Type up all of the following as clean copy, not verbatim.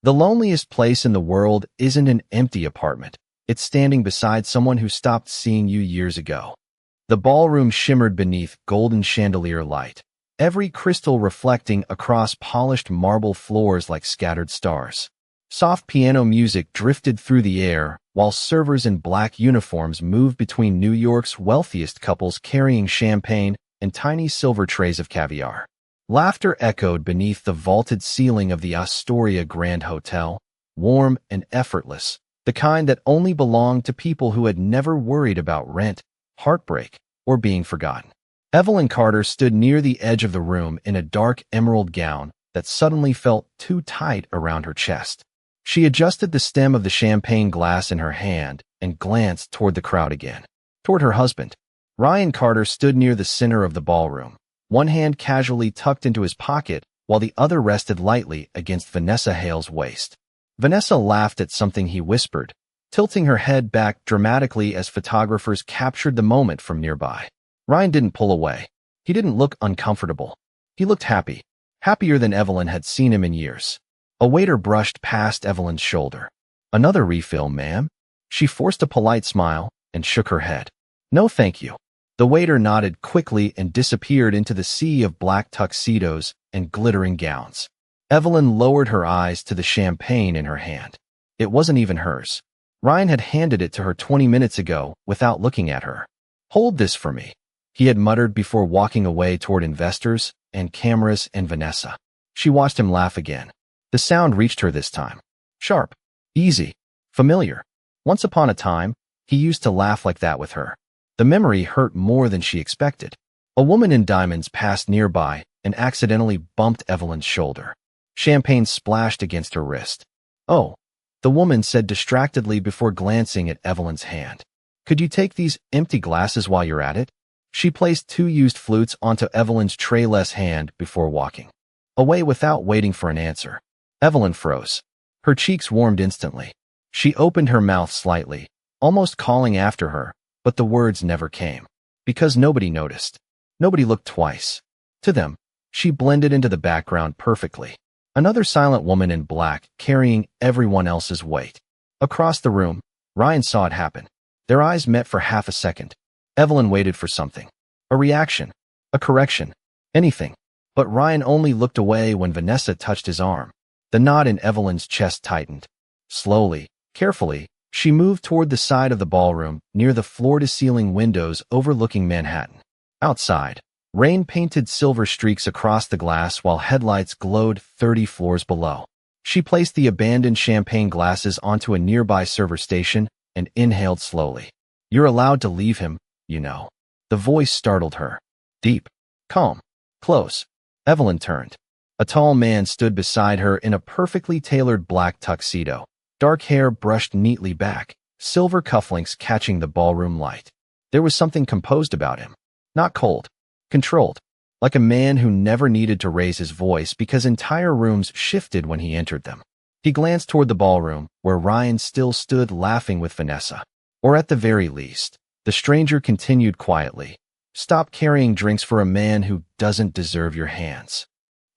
The loneliest place in the world isn't an empty apartment. It's standing beside someone who stopped seeing you years ago. The ballroom shimmered beneath golden chandelier light, every crystal reflecting across polished marble floors like scattered stars. Soft piano music drifted through the air, while servers in black uniforms moved between New York's wealthiest couples carrying champagne and tiny silver trays of caviar. Laughter echoed beneath the vaulted ceiling of the Astoria Grand Hotel, warm and effortless, the kind that only belonged to people who had never worried about rent, heartbreak, or being forgotten. Evelyn Carter stood near the edge of the room in a dark emerald gown that suddenly felt too tight around her chest. She adjusted the stem of the champagne glass in her hand and glanced toward the crowd again. Toward her husband. Ryan Carter stood near the center of the ballroom, one hand casually tucked into his pocket while the other rested lightly against Vanessa Hale's waist. Vanessa laughed at something he whispered, tilting her head back dramatically as photographers captured the moment from nearby. Ryan didn't pull away. He didn't look uncomfortable. He looked happy, happier than Evelyn had seen him in years. A waiter brushed past Evelyn's shoulder. "Another refill, ma'am?" She forced a polite smile and shook her head. "No, thank you." The waiter nodded quickly and disappeared into the sea of black tuxedos and glittering gowns. Evelyn lowered her eyes to the champagne in her hand. It wasn't even hers. Ryan had handed it to her 20 minutes ago without looking at her. "Hold this for me," he had muttered before walking away toward investors and cameras and Vanessa. She watched him laugh again. The sound reached her this time. Sharp, easy, familiar. Once upon a time, he used to laugh like that with her. The memory hurt more than she expected. A woman in diamonds passed nearby and accidentally bumped Evelyn's shoulder. Champagne splashed against her wrist. "Oh," the woman said distractedly before glancing at Evelyn's hand. "Could you take these empty glasses while you're at it?" She placed 2 used flutes onto Evelyn's trayless hand before walking away without waiting for an answer. Evelyn froze. Her cheeks warmed instantly. She opened her mouth slightly, almost calling after her, but the words never came. Because nobody noticed. Nobody looked twice. To them, she blended into the background perfectly. Another silent woman in black, carrying everyone else's weight. Across the room, Ryan saw it happen. Their eyes met for half a second. Evelyn waited for something. A reaction. A correction. Anything. But Ryan only looked away when Vanessa touched his arm. The knot in Evelyn's chest tightened. Slowly, carefully, she moved toward the side of the ballroom, near the floor-to-ceiling windows overlooking Manhattan. Outside, rain painted silver streaks across the glass while headlights glowed 30 floors below. She placed the abandoned champagne glasses onto a nearby server station and inhaled slowly. "You're allowed to leave him, you know." The voice startled her. Deep, calm, close. Evelyn turned. A tall man stood beside her in a perfectly tailored black tuxedo, dark hair brushed neatly back, silver cufflinks catching the ballroom light. There was something composed about him. Not cold, controlled, like a man who never needed to raise his voice because entire rooms shifted when he entered them. He glanced toward the ballroom, where Ryan still stood laughing with Vanessa. Or at the very least, the stranger continued quietly. "Stop carrying drinks for a man who doesn't deserve your hands."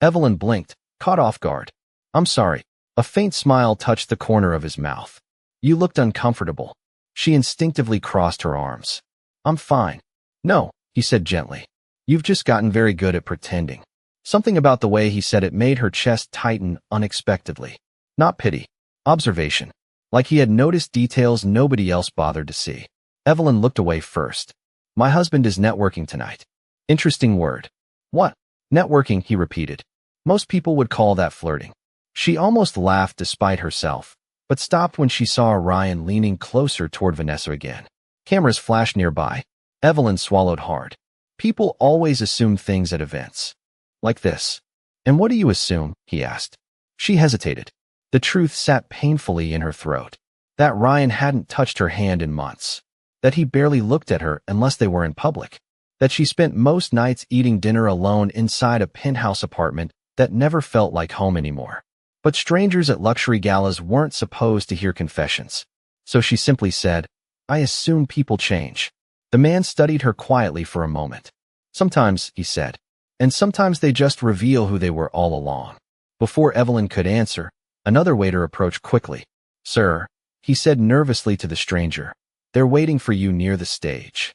Evelyn blinked, caught off guard. "I'm sorry." A faint smile touched the corner of his mouth. "You looked uncomfortable." She instinctively crossed her arms. "I'm fine." "No," he said gently. "You've just gotten very good at pretending." Something about the way he said it made her chest tighten unexpectedly. Not pity. Observation. Like he had noticed details nobody else bothered to see. Evelyn looked away first. "My husband is networking tonight." Interesting word. "What?" "Networking," he repeated. Most people would call that flirting. She almost laughed despite herself, but stopped when she saw Ryan leaning closer toward Vanessa again. Cameras flashed nearby. Evelyn swallowed hard. People always assume things at events. Like this. "And what do you assume?" he asked. She hesitated. The truth sat painfully in her throat. That Ryan hadn't touched her hand in months. That he barely looked at her unless they were in public. That she spent most nights eating dinner alone inside a penthouse apartment that never felt like home anymore. But strangers at luxury galas weren't supposed to hear confessions. So she simply said, "I assume people change." The man studied her quietly for a moment. "Sometimes," he said, "and sometimes they just reveal who they were all along." Before Evelyn could answer, Another waiter approached quickly. "Sir," he said nervously to the stranger, "they're waiting for you near the stage."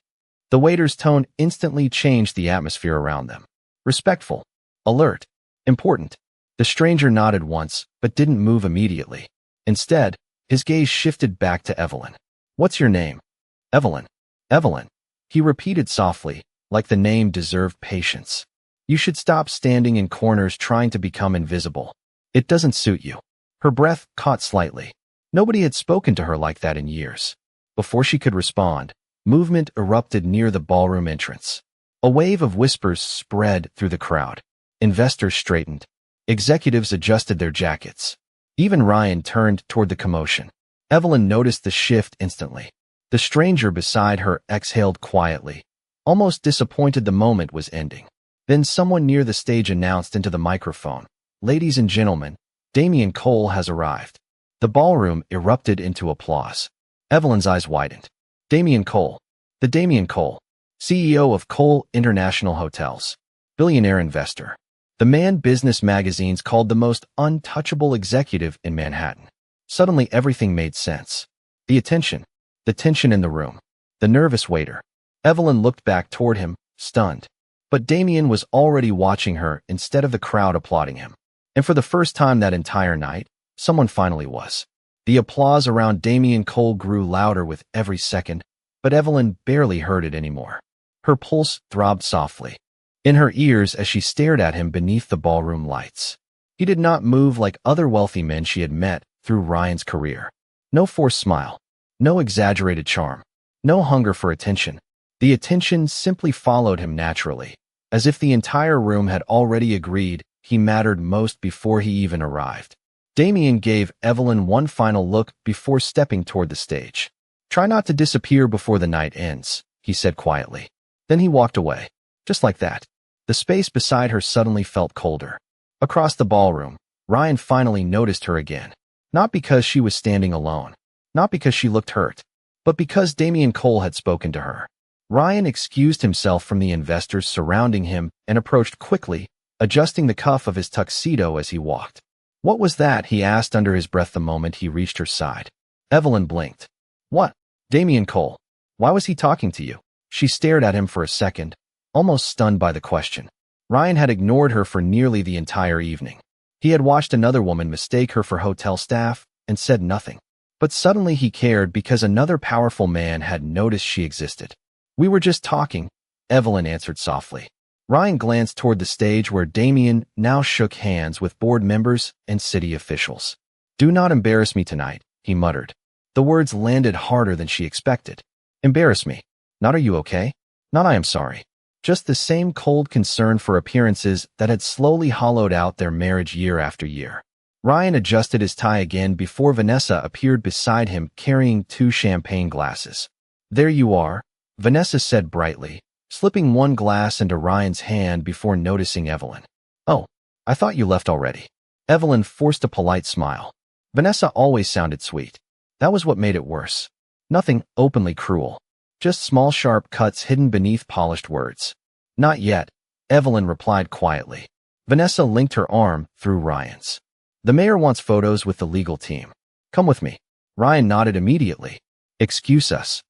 The waiter's tone instantly changed the atmosphere around them. Respectful, alert, important. The stranger nodded once, but didn't move immediately. Instead, his gaze shifted back to Evelyn. "What's your name?" "Evelyn." "Evelyn," he repeated softly, like the name deserved patience. "You should stop standing in corners trying to become invisible. It doesn't suit you." Her breath caught slightly. Nobody had spoken to her like that in years. Before she could respond, movement erupted near the ballroom entrance. A wave of whispers spread through the crowd. Investors straightened. Executives adjusted their jackets. Even Ryan turned toward the commotion. Evelyn noticed the shift instantly. The stranger beside her exhaled quietly, almost disappointed the moment was ending. Then someone near the stage announced into the microphone, "Ladies and gentlemen, Damian Cole has arrived." The ballroom erupted into applause. Evelyn's eyes widened. Damian Cole. The Damian Cole, CEO of Cole International Hotels. Billionaire investor. The man business magazines called the most untouchable executive in Manhattan. Suddenly everything made sense. The attention. The tension in the room. The nervous waiter. Evelyn looked back toward him, stunned. But Damian was already watching her instead of the crowd applauding him. And for the first time that entire night, someone finally was. The applause around Damian Cole grew louder with every second, but Evelyn barely heard it anymore. Her pulse throbbed softly in her ears as she stared at him beneath the ballroom lights. He did not move like other wealthy men she had met through Ryan's career. No forced smile, no exaggerated charm, no hunger for attention. The attention simply followed him naturally, as if the entire room had already agreed he mattered most before he even arrived. Damian gave Evelyn one final look before stepping toward the stage. "Try not to disappear before the night ends," he said quietly. Then he walked away. Just like that. The space beside her suddenly felt colder. Across the ballroom, Ryan finally noticed her again. Not because she was standing alone, not because she looked hurt, but because Damian Cole had spoken to her. Ryan excused himself from the investors surrounding him and approached quickly, adjusting the cuff of his tuxedo as he walked. "What was that?" he asked under his breath the moment he reached her side. Evelyn blinked. "What? Damian Cole. Why was he talking to you?" She stared at him for a second, almost stunned by the question. Ryan had ignored her for nearly the entire evening. He had watched another woman mistake her for hotel staff and said nothing. But suddenly he cared because another powerful man had noticed she existed. "We were just talking," Evelyn answered softly. Ryan glanced toward the stage where Damian now shook hands with board members and city officials. "Do not embarrass me tonight," he muttered. The words landed harder than she expected. "Embarrass me? Not are you okay? Not I am sorry." Just the same cold concern for appearances that had slowly hollowed out their marriage year after year. Ryan adjusted his tie again before Vanessa appeared beside him carrying 2 champagne glasses. "There you are," Vanessa said brightly, slipping one glass into Ryan's hand before noticing Evelyn. "Oh, I thought you left already." Evelyn forced a polite smile. Vanessa always sounded sweet. That was what made it worse. Nothing openly cruel. Just small sharp cuts hidden beneath polished words. "Not yet," Evelyn replied quietly. Vanessa linked her arm through Ryan's. "The mayor wants photos with the legal team. Come with me." Ryan nodded immediately. "Excuse us."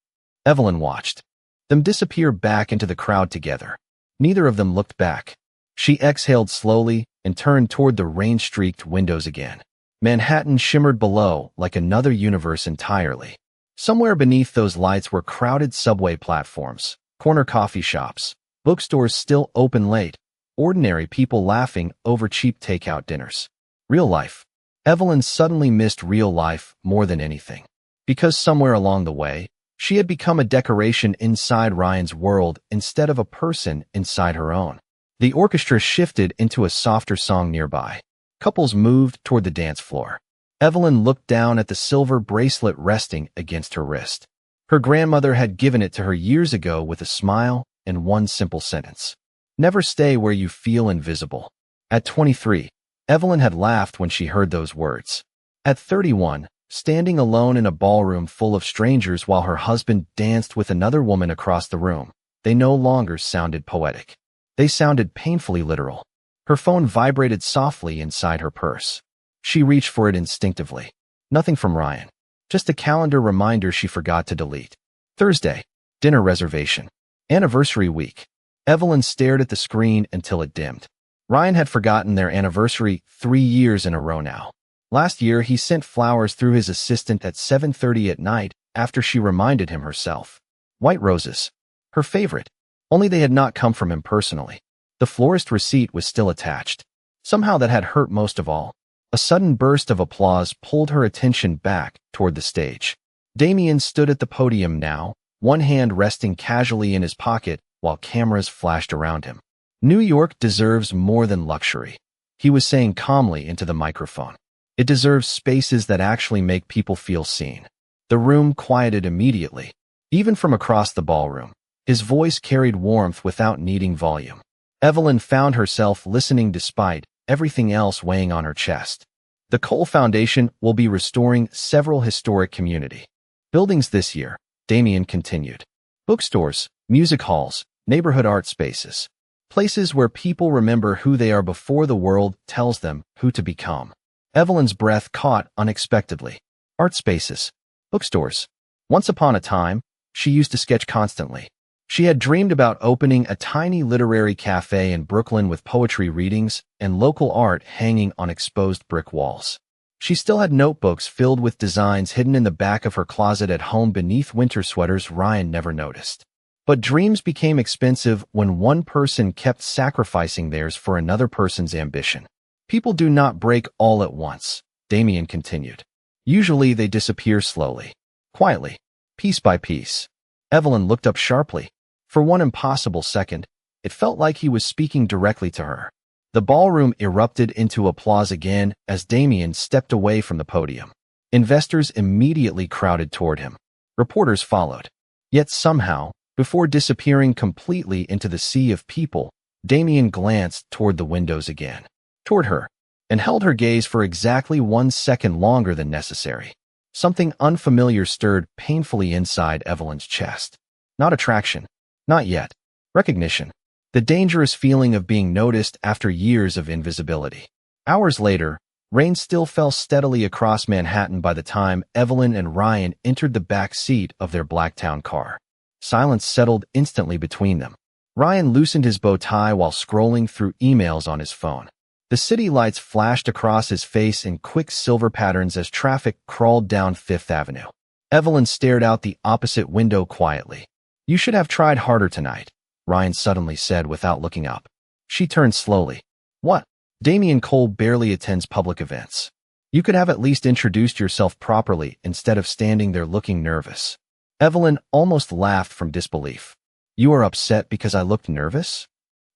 Evelyn watched them disappear back into the crowd together. Neither of them looked back. She exhaled slowly and turned toward the rain-streaked windows again. Manhattan shimmered below like another universe entirely. Somewhere beneath those lights were crowded subway platforms, corner coffee shops, bookstores still open late, ordinary people laughing over cheap takeout dinners. Real life. Evelyn suddenly missed real life more than anything. Because somewhere along the way, she had become a decoration inside Ryan's world instead of a person inside her own. The orchestra shifted into a softer song nearby. Couples moved toward the dance floor. Evelyn looked down at the silver bracelet resting against her wrist. Her grandmother had given it to her years ago with a smile and one simple sentence. "Never stay where you feel invisible." At 23, Evelyn had laughed when she heard those words. At 31, standing alone in a ballroom full of strangers while her husband danced with another woman across the room, they no longer sounded poetic. They sounded painfully literal. Her phone vibrated softly inside her purse. She reached for it instinctively. Nothing from Ryan. Just a calendar reminder she forgot to delete. Thursday. Dinner reservation. Anniversary week. Evelyn stared at the screen until it dimmed. Ryan had forgotten their anniversary 3 years in a row now. Last year, he sent flowers through his assistant at 7:30 at night after she reminded him herself. White roses. Her favorite. Only they had not come from him personally. The florist receipt was still attached. Somehow that had hurt most of all. A sudden burst of applause pulled her attention back toward the stage. Damien stood at the podium now, one hand resting casually in his pocket while cameras flashed around him. New York deserves more than luxury, he was saying calmly into the microphone. It deserves spaces that actually make people feel seen. The room quieted immediately. Even from across the ballroom, his voice carried warmth without needing volume. Evelyn found herself listening despite everything else weighing on her chest. The Cole Foundation will be restoring several historic community buildings this year, Damien continued. Bookstores, music halls, neighborhood art spaces. Places where people remember who they are before the world tells them who to become. Evelyn's breath caught unexpectedly. Art spaces. Bookstores. Once upon a time, she used to sketch constantly. She had dreamed about opening a tiny literary cafe in Brooklyn with poetry readings and local art hanging on exposed brick walls. She still had notebooks filled with designs hidden in the back of her closet at home beneath winter sweaters Ryan never noticed. But dreams became expensive when one person kept sacrificing theirs for another person's ambition. People do not break all at once, Damien continued. Usually they disappear slowly, quietly, piece by piece. Evelyn looked up sharply. For one impossible second, it felt like he was speaking directly to her. The ballroom erupted into applause again as Damien stepped away from the podium. Investors immediately crowded toward him. Reporters followed. Yet somehow, before disappearing completely into the sea of people, Damien glanced toward the windows again. Toward her, and held her gaze for exactly 1 second longer than necessary. Something unfamiliar stirred painfully inside Evelyn's chest. Not attraction. Not yet. Recognition. The dangerous feeling of being noticed after years of invisibility. Hours later, rain still fell steadily across Manhattan by the time Evelyn and Ryan entered the back seat of their Blacktown car. Silence settled instantly between them. Ryan loosened his bow tie while scrolling through emails on his phone. The city lights flashed across his face in quick silver patterns as traffic crawled down Fifth Avenue. Evelyn stared out the opposite window quietly. "You should have tried harder tonight," Ryan suddenly said without looking up. She turned slowly. "What?" "Damien Cole barely attends public events. You could have at least introduced yourself properly instead of standing there looking nervous." Evelyn almost laughed from disbelief. "You are upset because I looked nervous?"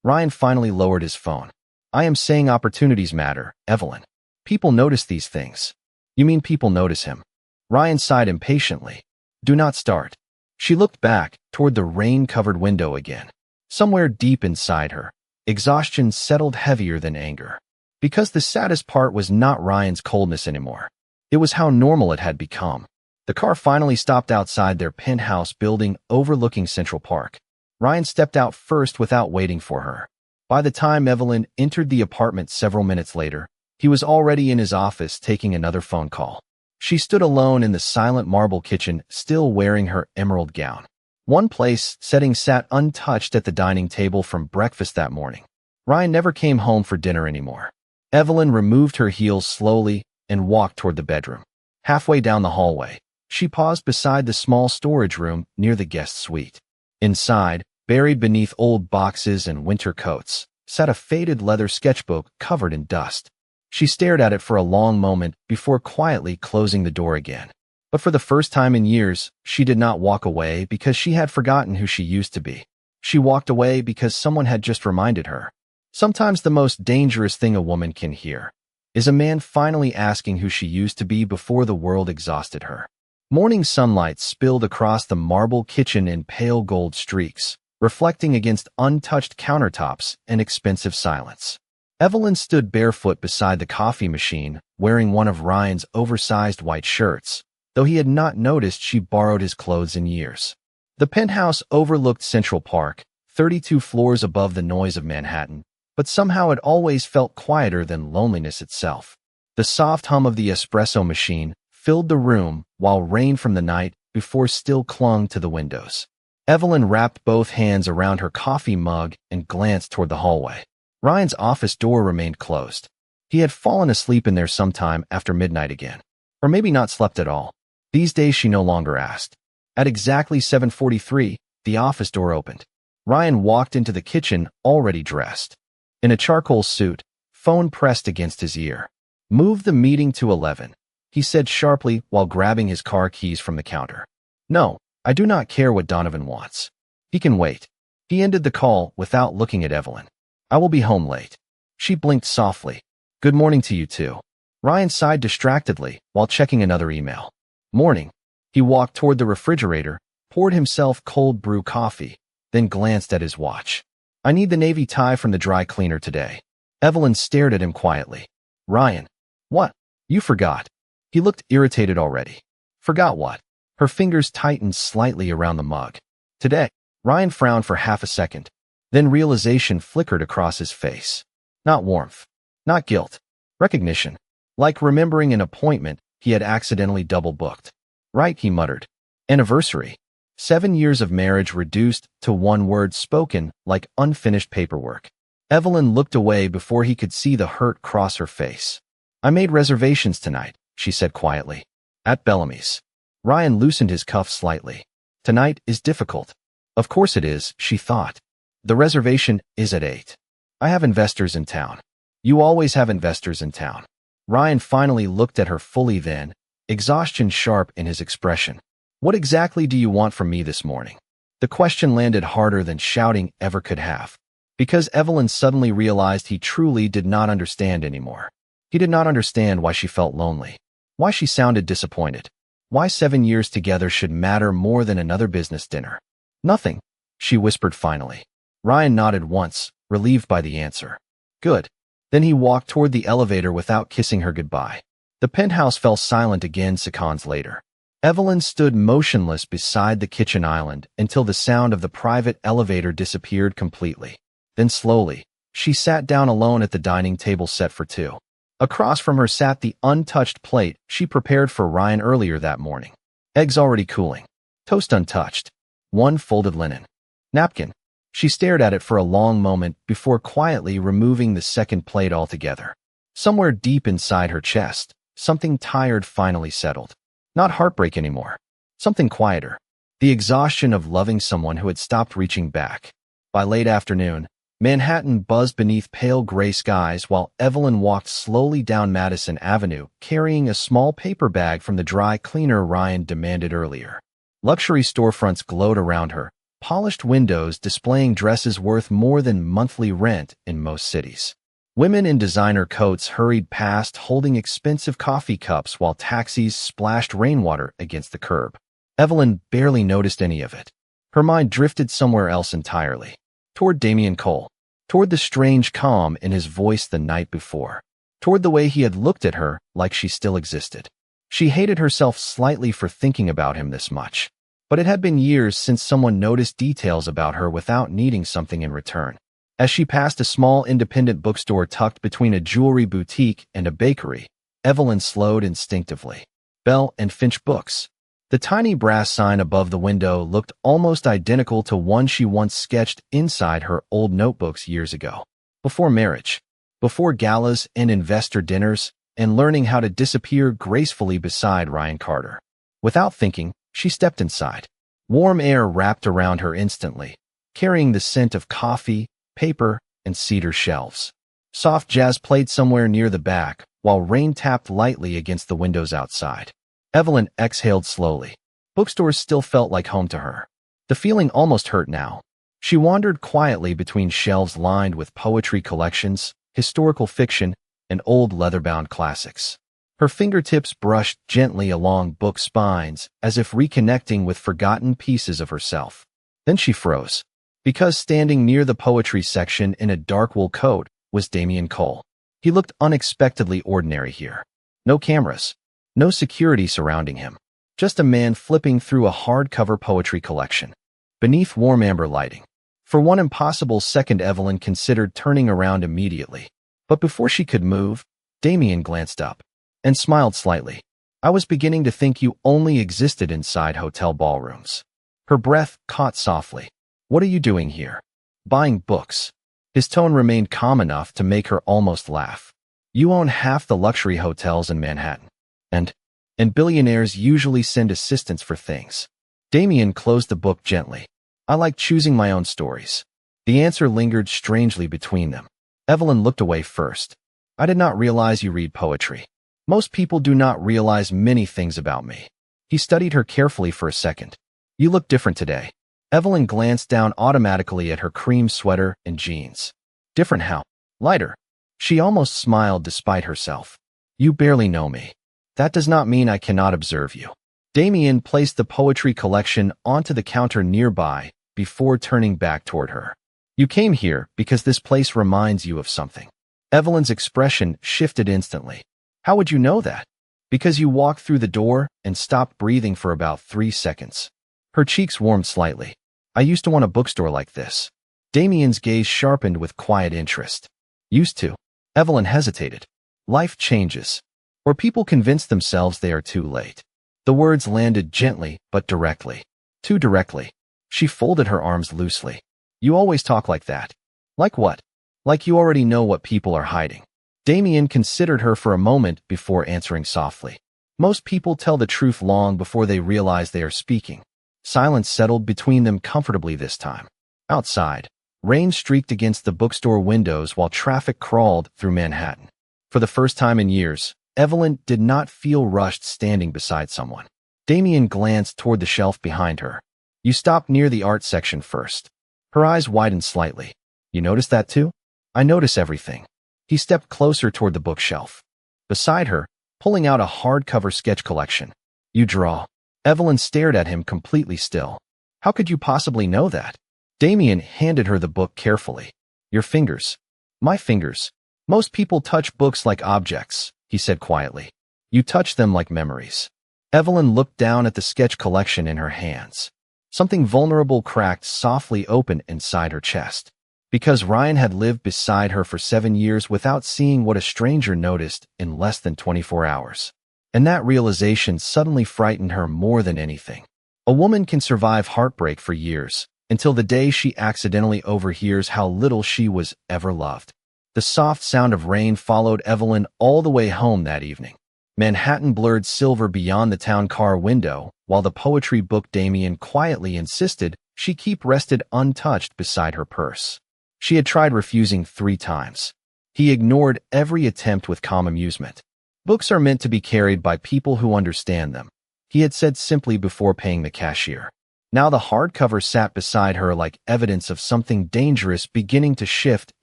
Ryan finally lowered his phone. "I am saying opportunities matter, Evelyn. People notice these things." "You mean people notice him?" Ryan sighed impatiently. "Do not start." She looked back toward the rain-covered window again. Somewhere deep inside her, exhaustion settled heavier than anger. Because the saddest part was not Ryan's coldness anymore. It was how normal it had become. The car finally stopped outside their penthouse building overlooking Central Park. Ryan stepped out first without waiting for her. By the time Evelyn entered the apartment several minutes later, he was already in his office taking another phone call. She stood alone in the silent marble kitchen, still wearing her emerald gown. One place setting sat untouched at the dining table from breakfast that morning. Ryan never came home for dinner anymore. Evelyn removed her heels slowly and walked toward the bedroom. Halfway down the hallway, she paused beside the small storage room near the guest suite. Inside, buried beneath old boxes and winter coats, sat a faded leather sketchbook covered in dust. She stared at it for a long moment before quietly closing the door again. But for the first time in years, she did not walk away because she had forgotten who she used to be. She walked away because someone had just reminded her. Sometimes the most dangerous thing a woman can hear is a man finally asking who she used to be before the world exhausted her. Morning sunlight spilled across the marble kitchen in pale gold streaks, reflecting against untouched countertops and expensive silence. Evelyn stood barefoot beside the coffee machine, wearing one of Ryan's oversized white shirts, though he had not noticed she borrowed his clothes in years. The penthouse overlooked Central Park, 32 floors above the noise of Manhattan, but somehow it always felt quieter than loneliness itself. The soft hum of the espresso machine filled the room while rain from the night before still clung to the windows. Evelyn wrapped both hands around her coffee mug and glanced toward the hallway. Ryan's office door remained closed. He had fallen asleep in there sometime after midnight again. Or maybe not slept at all. These days she no longer asked. At exactly 7:43, the office door opened. Ryan walked into the kitchen already dressed. In a charcoal suit, phone pressed against his ear. "Move the meeting to 11, he said sharply while grabbing his car keys from the counter. "No, I do not care what Donovan wants. He can wait." He ended the call without looking at Evelyn. "I will be home late." She blinked softly. "Good morning to you too." Ryan sighed distractedly while checking another email. "Morning." He walked toward the refrigerator, poured himself cold brew coffee, then glanced at his watch. "I need the navy tie from the dry cleaner today." Evelyn stared at him quietly. "Ryan." "What? You forgot." He looked irritated already. "Forgot what?" Her fingers tightened slightly around the mug. "Today." Ryan frowned for half a second. Then realization flickered across his face. Not warmth. Not guilt. Recognition. Like remembering an appointment he had accidentally double-booked. "Right," he muttered. "Anniversary. 7 years of marriage reduced to one word spoken like unfinished paperwork." Evelyn looked away before he could see the hurt cross her face. "I made reservations tonight," she said quietly. "At Bellamy's." Ryan loosened his cuff slightly. "Tonight is difficult." "Of course it is," she thought. "The reservation is at 8. I have investors in town." "You always have investors in town." Ryan finally looked at her fully then, exhaustion sharp in his expression. "What exactly do you want from me this morning?" The question landed harder than shouting ever could have. Because Evelyn suddenly realized he truly did not understand anymore. He did not understand why she felt lonely. Why she sounded disappointed. Why 7 years together should matter more than another business dinner. "Nothing," she whispered finally. Ryan nodded once, relieved by the answer. "Good." Then he walked toward the elevator without kissing her goodbye. The penthouse fell silent again seconds later. Evelyn stood motionless beside the kitchen island until the sound of the private elevator disappeared completely. Then slowly, she sat down alone at the dining table set for two. Across from her sat the untouched plate she prepared for Ryan earlier that morning. Eggs already cooling. Toast untouched. One folded linen. Napkin. She stared at it for a long moment before quietly removing the second plate altogether. Somewhere deep inside her chest, something tired finally settled. Not heartbreak anymore. Something quieter. The exhaustion of loving someone who had stopped reaching back. By late afternoon, Manhattan buzzed beneath pale gray skies while Evelyn walked slowly down Madison Avenue, carrying a small paper bag from the dry cleaner Ryan demanded earlier. Luxury storefronts glowed around her, polished windows displaying dresses worth more than monthly rent in most cities. Women in designer coats hurried past holding expensive coffee cups while taxis splashed rainwater against the curb. Evelyn barely noticed any of it. Her mind drifted somewhere else entirely. Toward Damian Cole. Toward the strange calm in his voice the night before. Toward the way he had looked at her like she still existed. She hated herself slightly for thinking about him this much. But it had been years since someone noticed details about her without needing something in return. As she passed a small independent bookstore tucked between a jewelry boutique and a bakery, Evelyn slowed instinctively. Bell and Finch Books. The tiny brass sign above the window looked almost identical to one she once sketched inside her old notebooks years ago. Before marriage, before galas and investor dinners, and learning how to disappear gracefully beside Ryan Carter. Without thinking, she stepped inside. Warm air wrapped around her instantly, carrying the scent of coffee, paper, and cedar shelves. Soft jazz played somewhere near the back, while rain tapped lightly against the windows outside. Evelyn exhaled slowly. Bookstores still felt like home to her. The feeling almost hurt now. She wandered quietly between shelves lined with poetry collections, historical fiction, and old leather-bound classics. Her fingertips brushed gently along book spines as if reconnecting with forgotten pieces of herself. Then she froze. Because standing near the poetry section in a dark wool coat was Damian Cole. He looked unexpectedly ordinary here. No cameras. No security surrounding him. Just a man flipping through a hardcover poetry collection. Beneath warm amber lighting. For one impossible second Evelyn considered turning around immediately. But before she could move, Damian glanced up. and smiled slightly. I was beginning to think you only existed inside hotel ballrooms. Her breath caught softly. What are you doing here? Buying books. His tone remained calm enough to make her almost laugh. You own half the luxury hotels in Manhattan. And billionaires usually send assistants for things. Damien closed the book gently. I like choosing my own stories. The answer lingered strangely between them. Evelyn looked away first. I did not realize you read poetry. Most people do not realize many things about me. He studied her carefully for a second. You look different today. Evelyn glanced down automatically at her cream sweater and jeans. Different how? Lighter. She almost smiled despite herself. You barely know me. That does not mean I cannot observe you. Damien placed the poetry collection onto the counter nearby before turning back toward her. You came here because this place reminds you of something. Evelyn's expression shifted instantly. How would you know that? Because you walked through the door and stopped breathing for about 3 seconds. Her cheeks warmed slightly. I used to want a bookstore like this. Damien's gaze sharpened with quiet interest. Used to? Evelyn hesitated. Life changes. Or people convince themselves they are too late. The words landed gently but directly. Too directly. She folded her arms loosely. You always talk like that. Like what? Like you already know what people are hiding. Damien considered her for a moment before answering softly. Most people tell the truth long before they realize they are speaking. Silence settled between them comfortably this time. Outside, rain streaked against the bookstore windows while traffic crawled through Manhattan. For the first time in years, Evelyn did not feel rushed standing beside someone. Damien glanced toward the shelf behind her. You stopped near the art section first. Her eyes widened slightly. You noticed that too? I notice everything. He stepped closer toward the bookshelf. Beside her, pulling out a hardcover sketch collection. You draw. Evelyn stared at him completely still. How could you possibly know that? Damien handed her the book carefully. Your fingers. My fingers. Most people touch books like objects, he said quietly. You touch them like memories. Evelyn looked down at the sketch collection in her hands. Something vulnerable cracked softly open inside her chest. Because Ryan had lived beside her for 7 years without seeing what a stranger noticed in less than 24 hours. And that realization suddenly frightened her more than anything. A woman can survive heartbreak for years, until the day she accidentally overhears how little she was ever loved. The soft sound of rain followed Evelyn all the way home that evening. Manhattan blurred silver beyond the town car window, while the poetry book Damien quietly insisted she keep rested untouched beside her purse. She had tried refusing 3 times. He ignored every attempt with calm amusement. Books are meant to be carried by people who understand them, he had said simply before paying the cashier. Now the hardcover sat beside her like evidence of something dangerous beginning to shift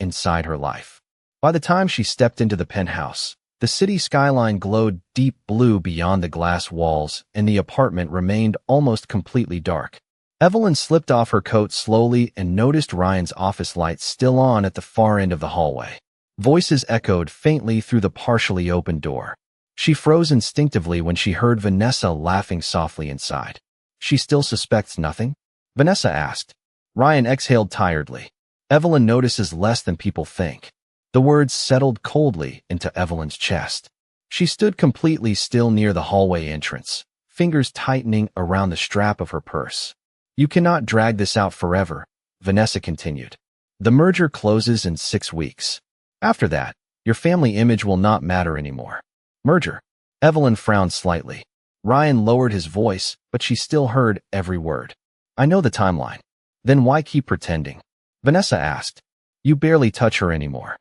inside her life. By the time she stepped into the penthouse, the city skyline glowed deep blue beyond the glass walls, and the apartment remained almost completely dark. Evelyn slipped off her coat slowly and noticed Ryan's office lights still on at the far end of the hallway. Voices echoed faintly through the partially open door. She froze instinctively when she heard Vanessa laughing softly inside. She still suspects nothing? Vanessa asked. Ryan exhaled tiredly. Evelyn notices less than people think. The words settled coldly into Evelyn's chest. She stood completely still near the hallway entrance, fingers tightening around the strap of her purse. You cannot drag this out forever, Vanessa continued. The merger closes in 6 weeks. After that, your family image will not matter anymore. Merger. Evelyn frowned slightly. Ryan lowered his voice, but she still heard every word. I know the timeline. Then why keep pretending? Vanessa asked. You barely touch her anymore.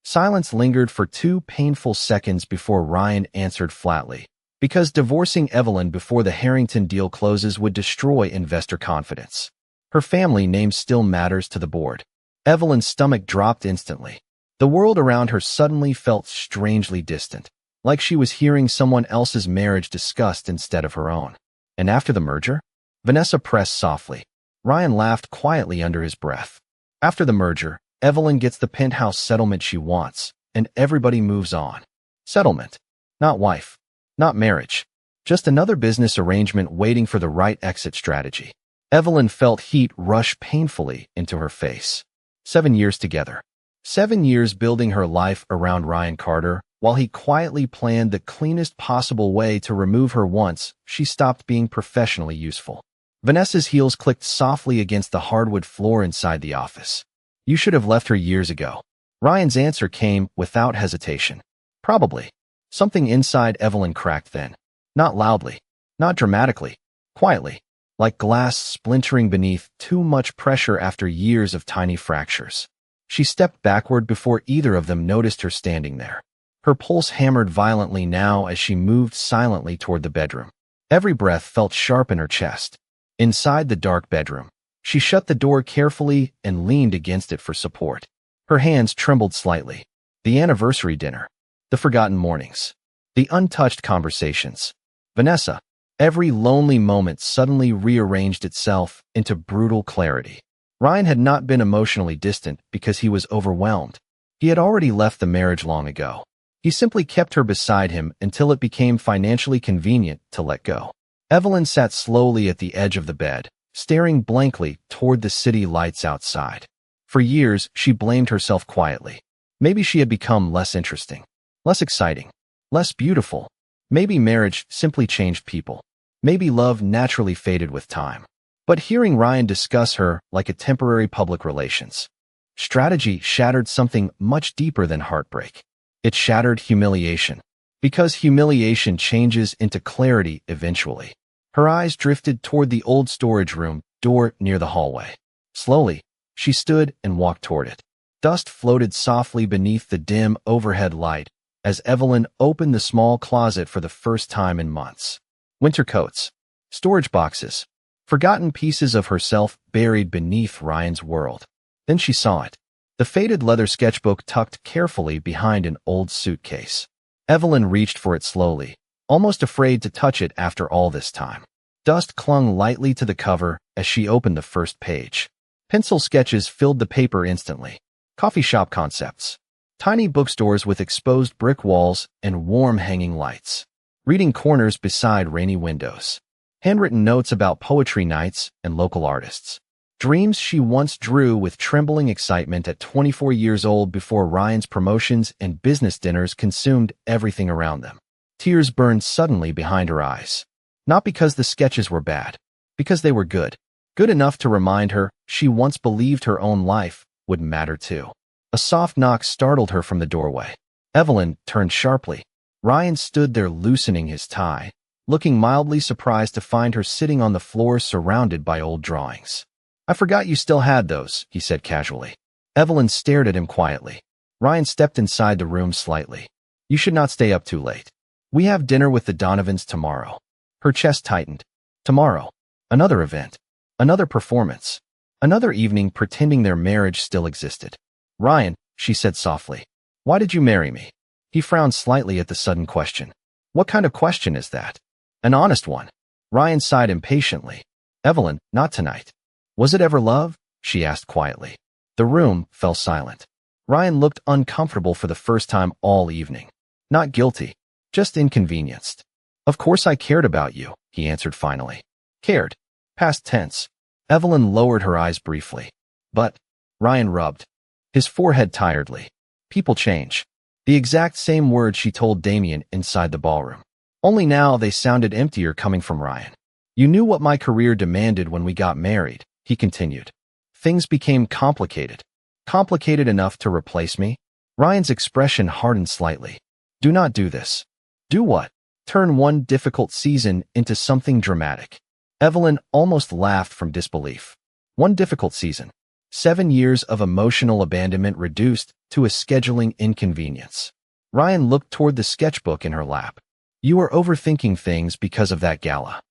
Silence lingered for 2 painful seconds before Ryan answered flatly. Because divorcing Evelyn before the Harrington deal closes would destroy investor confidence. Her family name still matters to the board. Evelyn's stomach dropped instantly. The world around her suddenly felt strangely distant, like she was hearing someone else's marriage discussed instead of her own. And after the merger? Vanessa pressed softly. Ryan laughed quietly under his breath. After the merger, Evelyn gets the penthouse settlement she wants, and everybody moves on. Settlement. Not wife. Not marriage. Just another business arrangement waiting for the right exit strategy. Evelyn felt heat rush painfully into her face. 7 years together. 7 years building her life around Ryan Carter, while he quietly planned the cleanest possible way to remove her once she stopped being professionally useful. Vanessa's heels clicked softly against the hardwood floor inside the office. "You should have left her years ago." Ryan's answer came without hesitation. "Probably." Something inside Evelyn cracked then. Not loudly, not dramatically, quietly, like glass splintering beneath too much pressure after years of tiny fractures. She stepped backward before either of them noticed her standing there. Her pulse hammered violently now as she moved silently toward the bedroom. Every breath felt sharp in her chest. Inside the dark bedroom, she shut the door carefully and leaned against it for support. Her hands trembled slightly. The anniversary dinner, the forgotten mornings, the untouched conversations. Vanessa. Every lonely moment suddenly rearranged itself into brutal clarity. Ryan had not been emotionally distant because he was overwhelmed. He had already left the marriage long ago. He simply kept her beside him until it became financially convenient to let go. Evelyn sat slowly at the edge of the bed, staring blankly toward the city lights outside. For years, she blamed herself quietly. Maybe she had become less interesting, less exciting, less beautiful. Maybe marriage simply changed people. Maybe love naturally faded with time. But hearing Ryan discuss her like a temporary public relations strategy shattered something much deeper than heartbreak. It shattered humiliation. Because humiliation changes into clarity eventually. Her eyes drifted toward the old storage room door near the hallway. Slowly, she stood and walked toward it. Dust floated softly beneath the dim overhead light as Evelyn opened the small closet for the first time in months. Winter coats, storage boxes, forgotten pieces of herself buried beneath Ryan's world. Then she saw it. The faded leather sketchbook tucked carefully behind an old suitcase. Evelyn reached for it slowly, almost afraid to touch it after all this time. Dust clung lightly to the cover as she opened the first page. Pencil sketches filled the paper instantly. Coffee shop concepts. Tiny bookstores with exposed brick walls and warm hanging lights. Reading corners beside rainy windows. Handwritten notes about poetry nights and local artists. Dreams she once drew with trembling excitement at 24 years old before Ryan's promotions and business dinners consumed everything around them. Tears burned suddenly behind her eyes. Not because the sketches were bad, because they were good. Good enough to remind her she once believed her own life would matter too. A soft knock startled her from the doorway. Evelyn turned sharply. Ryan stood there loosening his tie, looking mildly surprised to find her sitting on the floor surrounded by old drawings. "I forgot you still had those," he said casually. Evelyn stared at him quietly. Ryan stepped inside the room slightly. "You should not stay up too late. We have dinner with the Donovans tomorrow." Her chest tightened. Tomorrow. Another event. Another performance. Another evening pretending their marriage still existed. "Ryan," she said softly, "why did you marry me?" He frowned slightly at the sudden question. "What kind of question is that?" "An honest one." Ryan sighed impatiently. "Evelyn, not tonight." "Was it ever love?" she asked quietly. The room fell silent. Ryan looked uncomfortable for the first time all evening. Not guilty, just inconvenienced. "Of course I cared about you," he answered finally. "Cared." Past tense. Evelyn lowered her eyes briefly. "But," Ryan rubbed his forehead tiredly. "People change." The exact same words she told Damien inside the ballroom. Only now they sounded emptier coming from Ryan. "You knew what my career demanded when we got married," he continued. "Things became complicated. Complicated enough to replace me?" Ryan's expression hardened slightly. "Do not do this." "Do what?" "Turn one difficult season into something dramatic." Evelyn almost laughed from disbelief. One difficult season. 7 years of emotional abandonment reduced to a scheduling inconvenience. Ryan looked toward the sketchbook in her lap. "You are overthinking things because of that gala."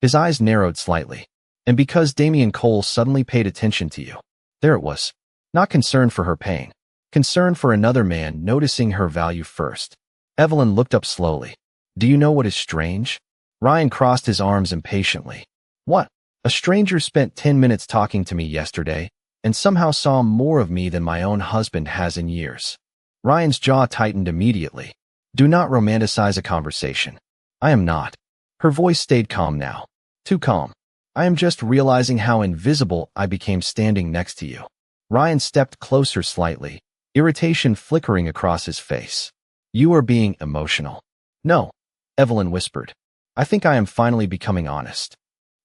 His eyes narrowed slightly. "And because Damien Cole suddenly paid attention to you." There it was. Not concern for her pain. Concern for another man noticing her value first. Evelyn looked up slowly. "Do you know what is strange?" Ryan crossed his arms impatiently. "What?" "A stranger spent 10 minutes talking to me yesterday, and somehow saw more of me than my own husband has in years." Ryan's jaw tightened immediately. "Do not romanticize a conversation." "I am not." Her voice stayed calm now. Too calm. "I am just realizing how invisible I became standing next to you." Ryan stepped closer slightly, irritation flickering across his face. You are being emotional. No, Evelyn whispered. I think I am finally becoming honest.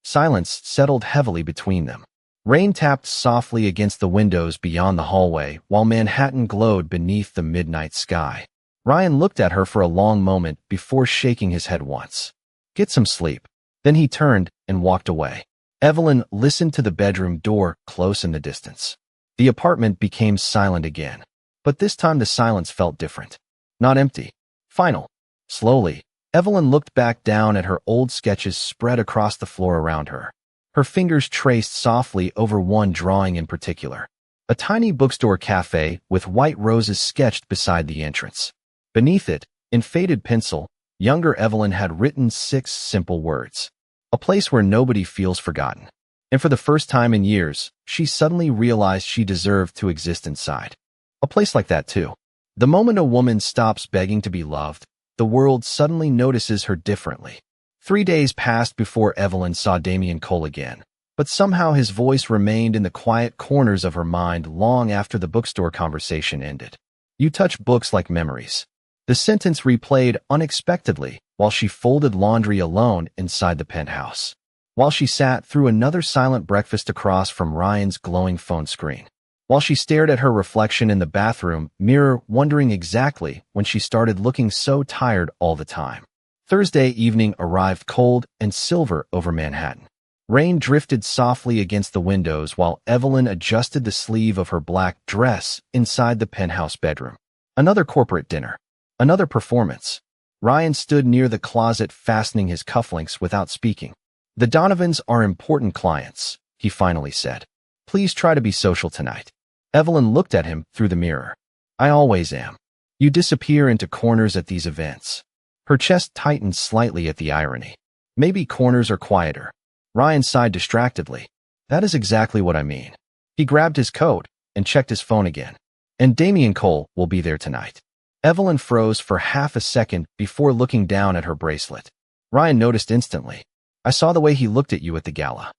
Silence settled heavily between them. Rain tapped softly against the windows beyond the hallway, while Manhattan glowed beneath the midnight sky. Ryan looked at her for a long moment before shaking his head once. Get some sleep. Then he turned and walked away. Evelyn listened to the bedroom door close in the distance. The apartment became silent again. But this time the silence felt different. Not empty. Final. Slowly, Evelyn looked back down at her old sketches spread across the floor around her. Her fingers traced softly over one drawing in particular. A tiny bookstore cafe with white roses sketched beside the entrance. Beneath it, in faded pencil, younger Evelyn had written 6 simple words. A place where nobody feels forgotten. And for the first time in years, she suddenly realized she deserved to exist inside. A place like that too. The moment a woman stops begging to be loved, the world suddenly notices her differently. 3 days passed before Evelyn saw Damian Cole again, but somehow his voice remained in the quiet corners of her mind long after the bookstore conversation ended. You touch books like memories. The sentence replayed unexpectedly while she folded laundry alone inside the penthouse. While she sat through another silent breakfast across from Ryan's glowing phone screen. While she stared at her reflection in the bathroom mirror, wondering exactly when she started looking so tired all the time. Thursday evening arrived cold and silver over Manhattan. Rain drifted softly against the windows while Evelyn adjusted the sleeve of her black dress inside the penthouse bedroom. Another corporate dinner. Another performance. Ryan stood near the closet fastening his cufflinks without speaking. The Donovans are important clients, he finally said. Please try to be social tonight. Evelyn looked at him through the mirror. I always am. You disappear into corners at these events. Her chest tightened slightly at the irony. Maybe corners are quieter. Ryan sighed distractedly. That is exactly what I mean. He grabbed his coat and checked his phone again. And Damian Cole will be there tonight. Evelyn froze for half a second before looking down at her bracelet. Ryan noticed instantly. I saw the way he looked at you at the gala.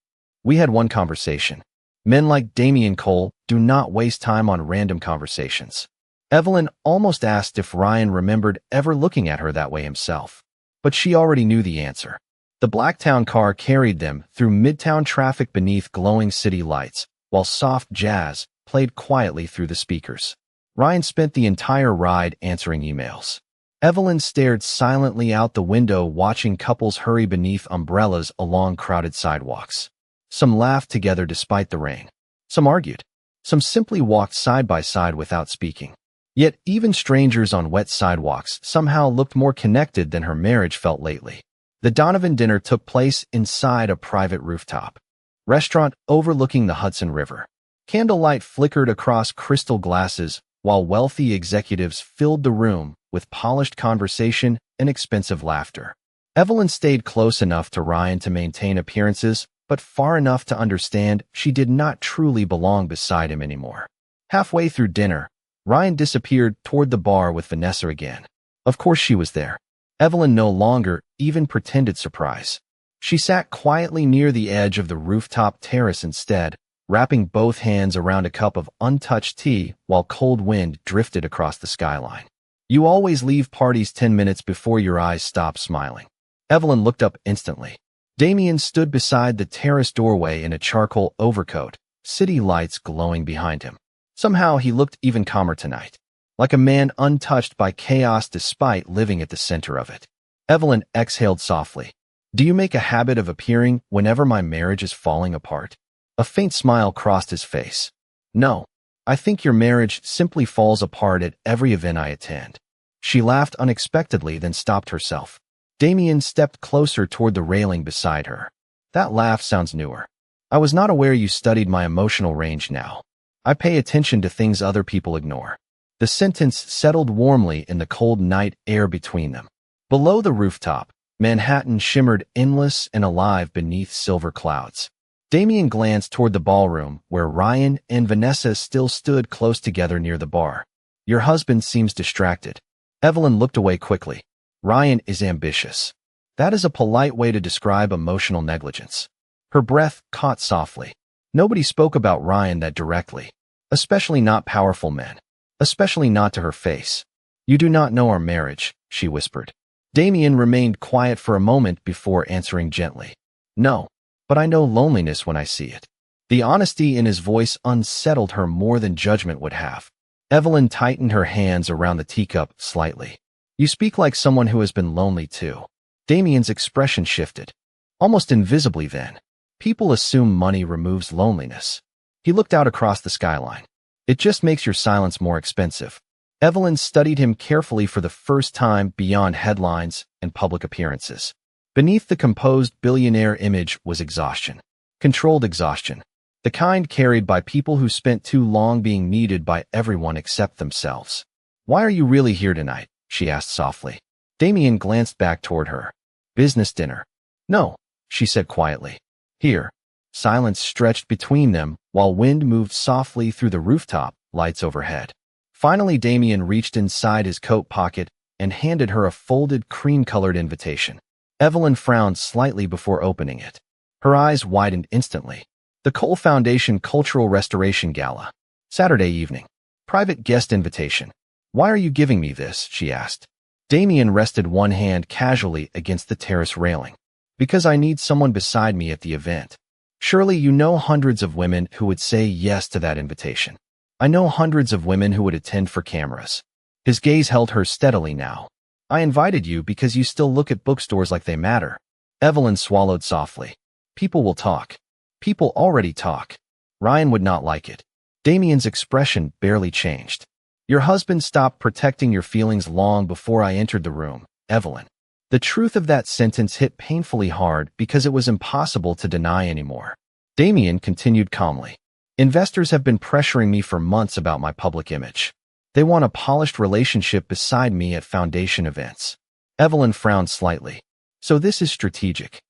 We had one conversation. Men like Damian Cole do not waste time on random conversations. Evelyn almost asked if Ryan remembered ever looking at her that way himself. But she already knew the answer. The Blacktown car carried them through midtown traffic beneath glowing city lights, while soft jazz played quietly through the speakers. Ryan spent the entire ride answering emails. Evelyn stared silently out the window watching couples hurry beneath umbrellas along crowded sidewalks. Some laughed together despite the rain. Some argued. Some simply walked side by side without speaking. Yet even strangers on wet sidewalks somehow looked more connected than her marriage felt lately. The Donovan dinner took place inside a private rooftop restaurant overlooking the Hudson River. Candlelight flickered across crystal glasses while wealthy executives filled the room with polished conversation and expensive laughter. Evelyn stayed close enough to Ryan to maintain appearances, but far enough to understand she did not truly belong beside him anymore. Halfway through dinner, Ryan disappeared toward the bar with Vanessa again. Of course she was there. Evelyn no longer even pretended surprise. She sat quietly near the edge of the rooftop terrace instead, wrapping both hands around a cup of untouched tea while cold wind drifted across the skyline. You always leave parties 10 minutes before your eyes stop smiling. Evelyn looked up instantly. Damian stood beside the terrace doorway in a charcoal overcoat, city lights glowing behind him. Somehow he looked even calmer tonight, like a man untouched by chaos despite living at the center of it. Evelyn exhaled softly. Do you make a habit of appearing whenever my marriage is falling apart? A faint smile crossed his face. No, I think your marriage simply falls apart at every event I attend. She laughed unexpectedly, then stopped herself. Damian stepped closer toward the railing beside her. That laugh sounds newer. I was not aware you studied my emotional range now. I pay attention to things other people ignore. The sentence settled warmly in the cold night air between them. Below the rooftop, Manhattan shimmered endless and alive beneath silver clouds. Damian glanced toward the ballroom, where Ryan and Vanessa still stood close together near the bar. Your husband seems distracted. Evelyn looked away quickly. Ryan is ambitious. That is a polite way to describe emotional negligence. Her breath caught softly. Nobody spoke about Ryan that directly. Especially not powerful men. Especially not to her face. You do not know our marriage, she whispered. Damien remained quiet for a moment before answering gently. No, but I know loneliness when I see it. The honesty in his voice unsettled her more than judgment would have. Evelyn tightened her hands around the teacup slightly. You speak like someone who has been lonely too. Damien's expression shifted. Almost invisibly then. People assume money removes loneliness. He looked out across the skyline. It just makes your silence more expensive. Evelyn studied him carefully for the first time beyond headlines and public appearances. Beneath the composed billionaire image was exhaustion. Controlled exhaustion. The kind carried by people who spent too long being needed by everyone except themselves. Why are you really here tonight? She asked softly. Damien glanced back toward her. Business dinner. No, she said quietly. Here. Silence stretched between them while wind moved softly through the rooftop lights overhead. Finally, Damien reached inside his coat pocket and handed her a folded cream-colored invitation. Evelyn frowned slightly before opening it. Her eyes widened instantly. The Cole Foundation Cultural Restoration Gala. Saturday evening. Private guest invitation. Why are you giving me this? She asked. Damien rested one hand casually against the terrace railing. Because I need someone beside me at the event. Surely you know hundreds of women who would say yes to that invitation. I know hundreds of women who would attend for cameras. His gaze held her steadily now. I invited you because you still look at bookstores like they matter. Evelyn swallowed softly. People will talk. People already talk. Ryan would not like it. Damien's expression barely changed. Your husband stopped protecting your feelings long before I entered the room, Evelyn. The truth of that sentence hit painfully hard because it was impossible to deny anymore. Damien continued calmly. Investors have been pressuring me for months about my public image. They want a polished relationship beside me at foundation events. Evelyn frowned slightly. So this is strategic.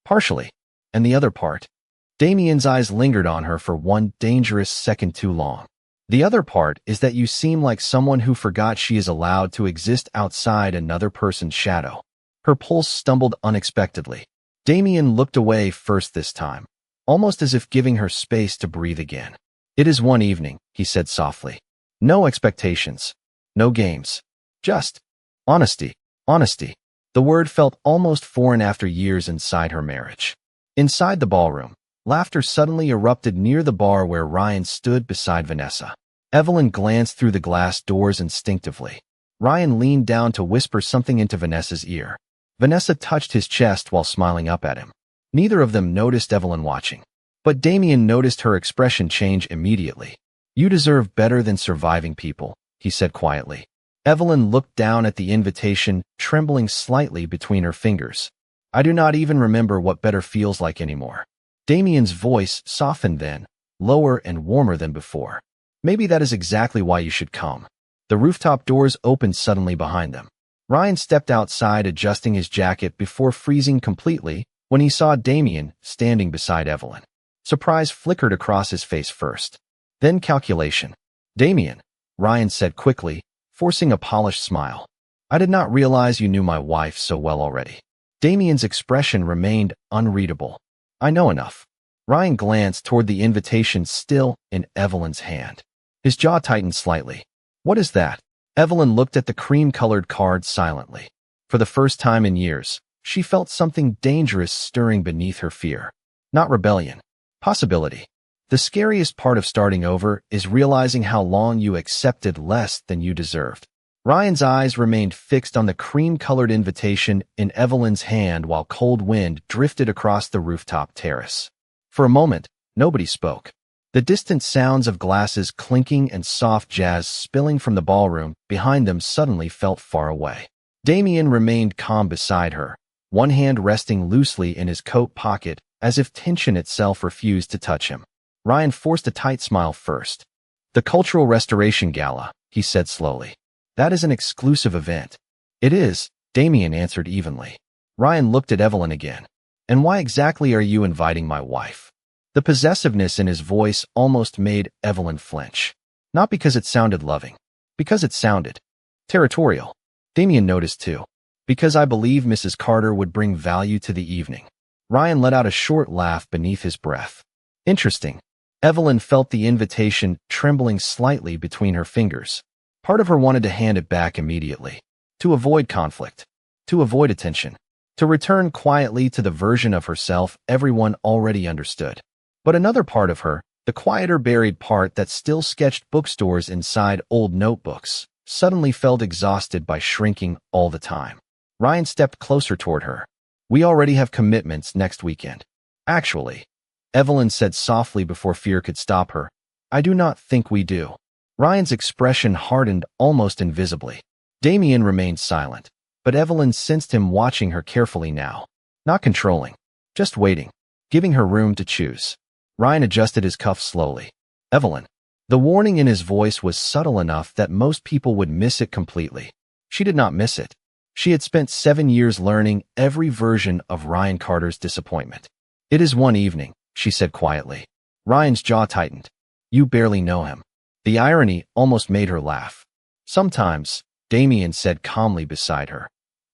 Partially. And the other part? Damien's eyes lingered on her for one dangerous second too long. The other part is that you seem like someone who forgot she is allowed to exist outside another person's shadow. Her pulse stumbled unexpectedly. Damien looked away first this time, almost as if giving her space to breathe again. It is one evening, he said softly. No expectations. No games. Just honesty. Honesty. The word felt almost foreign after years inside her marriage. Inside the ballroom, laughter suddenly erupted near the bar where Ryan stood beside Vanessa. Evelyn glanced through the glass doors instinctively. Ryan leaned down to whisper something into Vanessa's ear. Vanessa touched his chest while smiling up at him. Neither of them noticed Evelyn watching. But Damien noticed her expression change immediately. You deserve better than surviving people, he said quietly. Evelyn looked down at the invitation, trembling slightly between her fingers. I do not even remember what better feels like anymore. Damien's voice softened then, lower and warmer than before. Maybe that is exactly why you should come. The rooftop doors opened suddenly behind them. Ryan stepped outside adjusting his jacket before freezing completely when he saw Damien standing beside Evelyn. Surprise flickered across his face first. Then calculation. Damien, Ryan said quickly, forcing a polished smile. I did not realize you knew my wife so well already. Damien's expression remained unreadable. I know enough. Ryan glanced toward the invitation still in Evelyn's hand. His jaw tightened slightly. What is that? Evelyn looked at the cream-colored card silently. For the first time in years, she felt something dangerous stirring beneath her fear. Not rebellion. Possibility. The scariest part of starting over is realizing how long you accepted less than you deserved. Ryan's eyes remained fixed on the cream-colored invitation in Evelyn's hand while cold wind drifted across the rooftop terrace. For a moment, nobody spoke. The distant sounds of glasses clinking and soft jazz spilling from the ballroom behind them suddenly felt far away. Damien remained calm beside her, one hand resting loosely in his coat pocket as if tension itself refused to touch him. Ryan forced a tight smile first. The Cultural Restoration Gala, he said slowly. That is an exclusive event. It is, Damien answered evenly. Ryan looked at Evelyn again. And why exactly are you inviting my wife? The possessiveness in his voice almost made Evelyn flinch. Not because it sounded loving. Because it sounded territorial. Damien noticed too. Because I believe Mrs. Carter would bring value to the evening. Ryan let out a short laugh beneath his breath. Interesting. Evelyn felt the invitation trembling slightly between her fingers. Part of her wanted to hand it back immediately, to avoid conflict, to avoid attention, to return quietly to the version of herself everyone already understood. But another part of her, the quieter buried part that still sketched bookstores inside old notebooks, suddenly felt exhausted by shrinking all the time. Ryan stepped closer toward her. "We already have commitments next weekend." "Actually," Evelyn said softly before fear could stop her, "I do not think we do." Ryan's expression hardened almost invisibly. Damien remained silent, but Evelyn sensed him watching her carefully now. Not controlling, just waiting, giving her room to choose. Ryan adjusted his cuff slowly. "Evelyn." The warning in his voice was subtle enough that most people would miss it completely. She did not miss it. She had spent 7 years learning every version of Ryan Carter's disappointment. "It is one evening," she said quietly. Ryan's jaw tightened. "You barely know him." The irony almost made her laugh. "Sometimes," Damien said calmly beside her,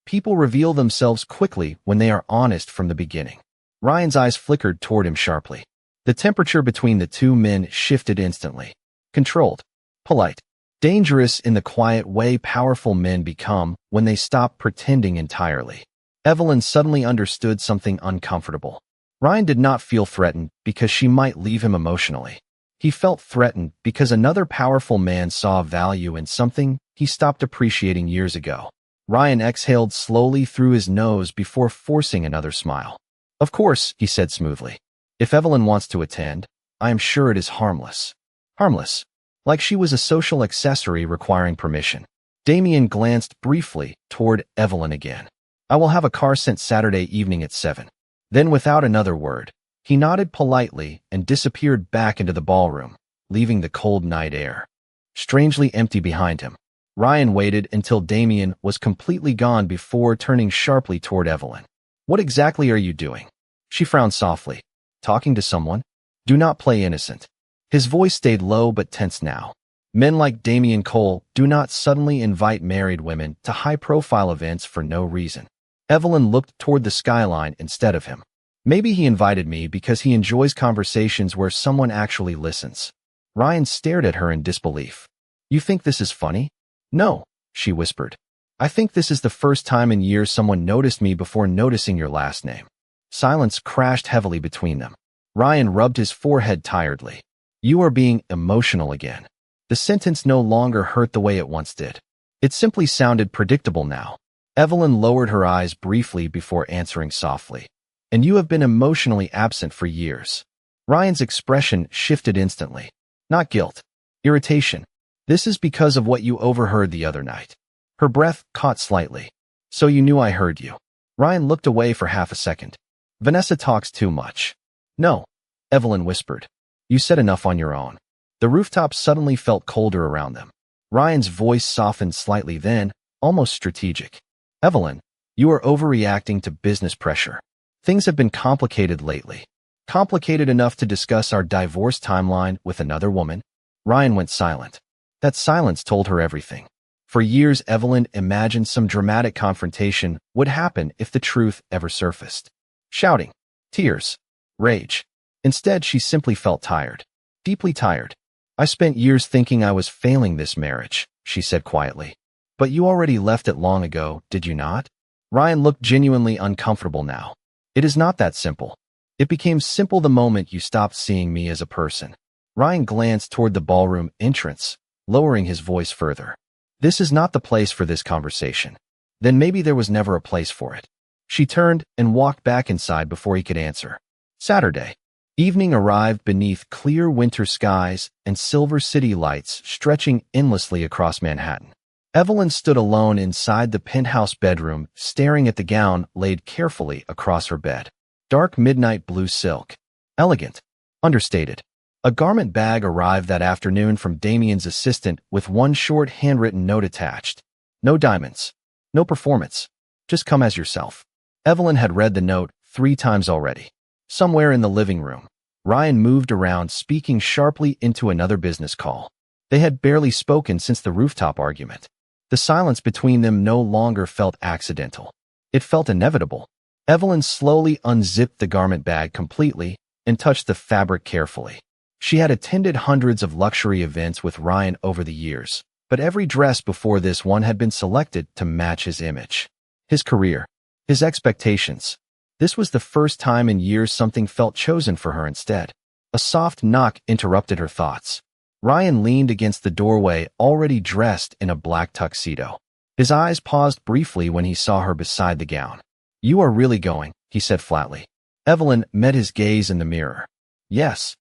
"people reveal themselves quickly when they are honest from the beginning." Ryan's eyes flickered toward him sharply. The temperature between the two men shifted instantly. Controlled, polite, dangerous in the quiet way powerful men become when they stop pretending entirely. Evelyn suddenly understood something uncomfortable. Ryan did not feel threatened because she might leave him emotionally. He felt threatened because another powerful man saw value in something he stopped appreciating years ago. Ryan exhaled slowly through his nose before forcing another smile. "Of course," he said smoothly. "If Evelyn wants to attend, I am sure it is harmless." Harmless. Like she was a social accessory requiring permission. Damien glanced briefly toward Evelyn again. "I will have a car sent Saturday evening at 7. Then without another word, he nodded politely and disappeared back into the ballroom, leaving the cold night air strangely empty behind him. Ryan waited until Damien was completely gone before turning sharply toward Evelyn. "What exactly are you doing?" She frowned softly. "Talking to someone? Do not play innocent." His voice stayed low but tense now. Men like Damien Cole do not suddenly invite married women to high-profile events for no reason. Evelyn looked toward the skyline instead of him. "Maybe he invited me because he enjoys conversations where someone actually listens." Ryan stared at her in disbelief. "You think this is funny?" "No," she whispered. "I think this is the first time in years someone noticed me before noticing your last name." Silence crashed heavily between them. Ryan rubbed his forehead tiredly. "You are being emotional again." The sentence no longer hurt the way it once did. It simply sounded predictable now. Evelyn lowered her eyes briefly before answering softly. "And you have been emotionally absent for years." Ryan's expression shifted instantly. Not guilt. Irritation. "This is because of what you overheard the other night." Her breath caught slightly. "So you knew I heard you." Ryan looked away for half a second. "Vanessa talks too much." "No," Evelyn whispered. "You said enough on your own." The rooftop suddenly felt colder around them. Ryan's voice softened slightly then, almost strategic. "Evelyn, you are overreacting to business pressure. Things have been complicated lately. Complicated enough to discuss our divorce timeline with another woman." Ryan went silent. That silence told her everything. For years, Evelyn imagined some dramatic confrontation would happen if the truth ever surfaced. Shouting, tears, rage. Instead, she simply felt tired. Deeply tired. "I spent years thinking I was failing this marriage," she said quietly. "But you already left it long ago, did you not?" Ryan looked genuinely uncomfortable now. "It is not that simple. It became simple the moment you stopped seeing me as a person." Ryan glanced toward the ballroom entrance, lowering his voice further. "This is not the place for this conversation." Then maybe there was never a place for it. She turned and walked back inside before he could answer. Saturday. Evening arrived beneath clear winter skies and silver city lights stretching endlessly across Manhattan. Evelyn stood alone inside the penthouse bedroom, staring at the gown laid carefully across her bed. Dark midnight blue silk. Elegant. Understated. A garment bag arrived that afternoon from Damien's assistant with one short handwritten note attached. "No diamonds. No performance. Just come as yourself." Evelyn had read the note 3 times already. Somewhere in the living room, Ryan moved around, speaking sharply into another business call. They had barely spoken since the rooftop argument. The silence between them no longer felt accidental. It felt inevitable. Evelyn slowly unzipped the garment bag completely and touched the fabric carefully. She had attended hundreds of luxury events with Ryan over the years, But every dress before this one had been selected to match his image, his career, his expectations. This was the first time in years something felt chosen for her instead. A soft knock interrupted her thoughts. Ryan leaned against the doorway, already dressed in a black tuxedo. His eyes paused briefly when he saw her beside the gown. "You are really going," he said flatly. Evelyn met his gaze in the mirror. "Yes."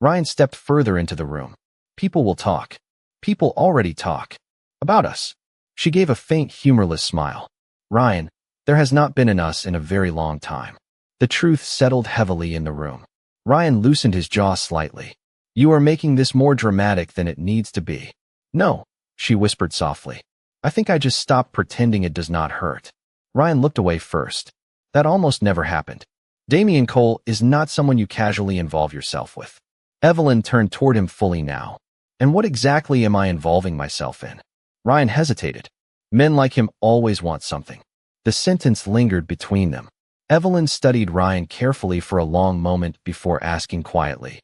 Ryan stepped further into the room. "People will talk. People already talk. About us." She gave a faint, humorless smile. "Ryan, there has not been an us in a very long time." The truth settled heavily in the room. Ryan loosened his jaw slightly. "You are making this more dramatic than it needs to be." "No," she whispered softly. "I think I just stopped pretending it does not hurt." Ryan looked away first. "That almost never happened. Damian Cole is not someone you casually involve yourself with." Evelyn turned toward him fully now. "And what exactly am I involving myself in?" Ryan hesitated. "Men like him always want something." The sentence lingered between them. Evelyn studied Ryan carefully for a long moment before asking quietly,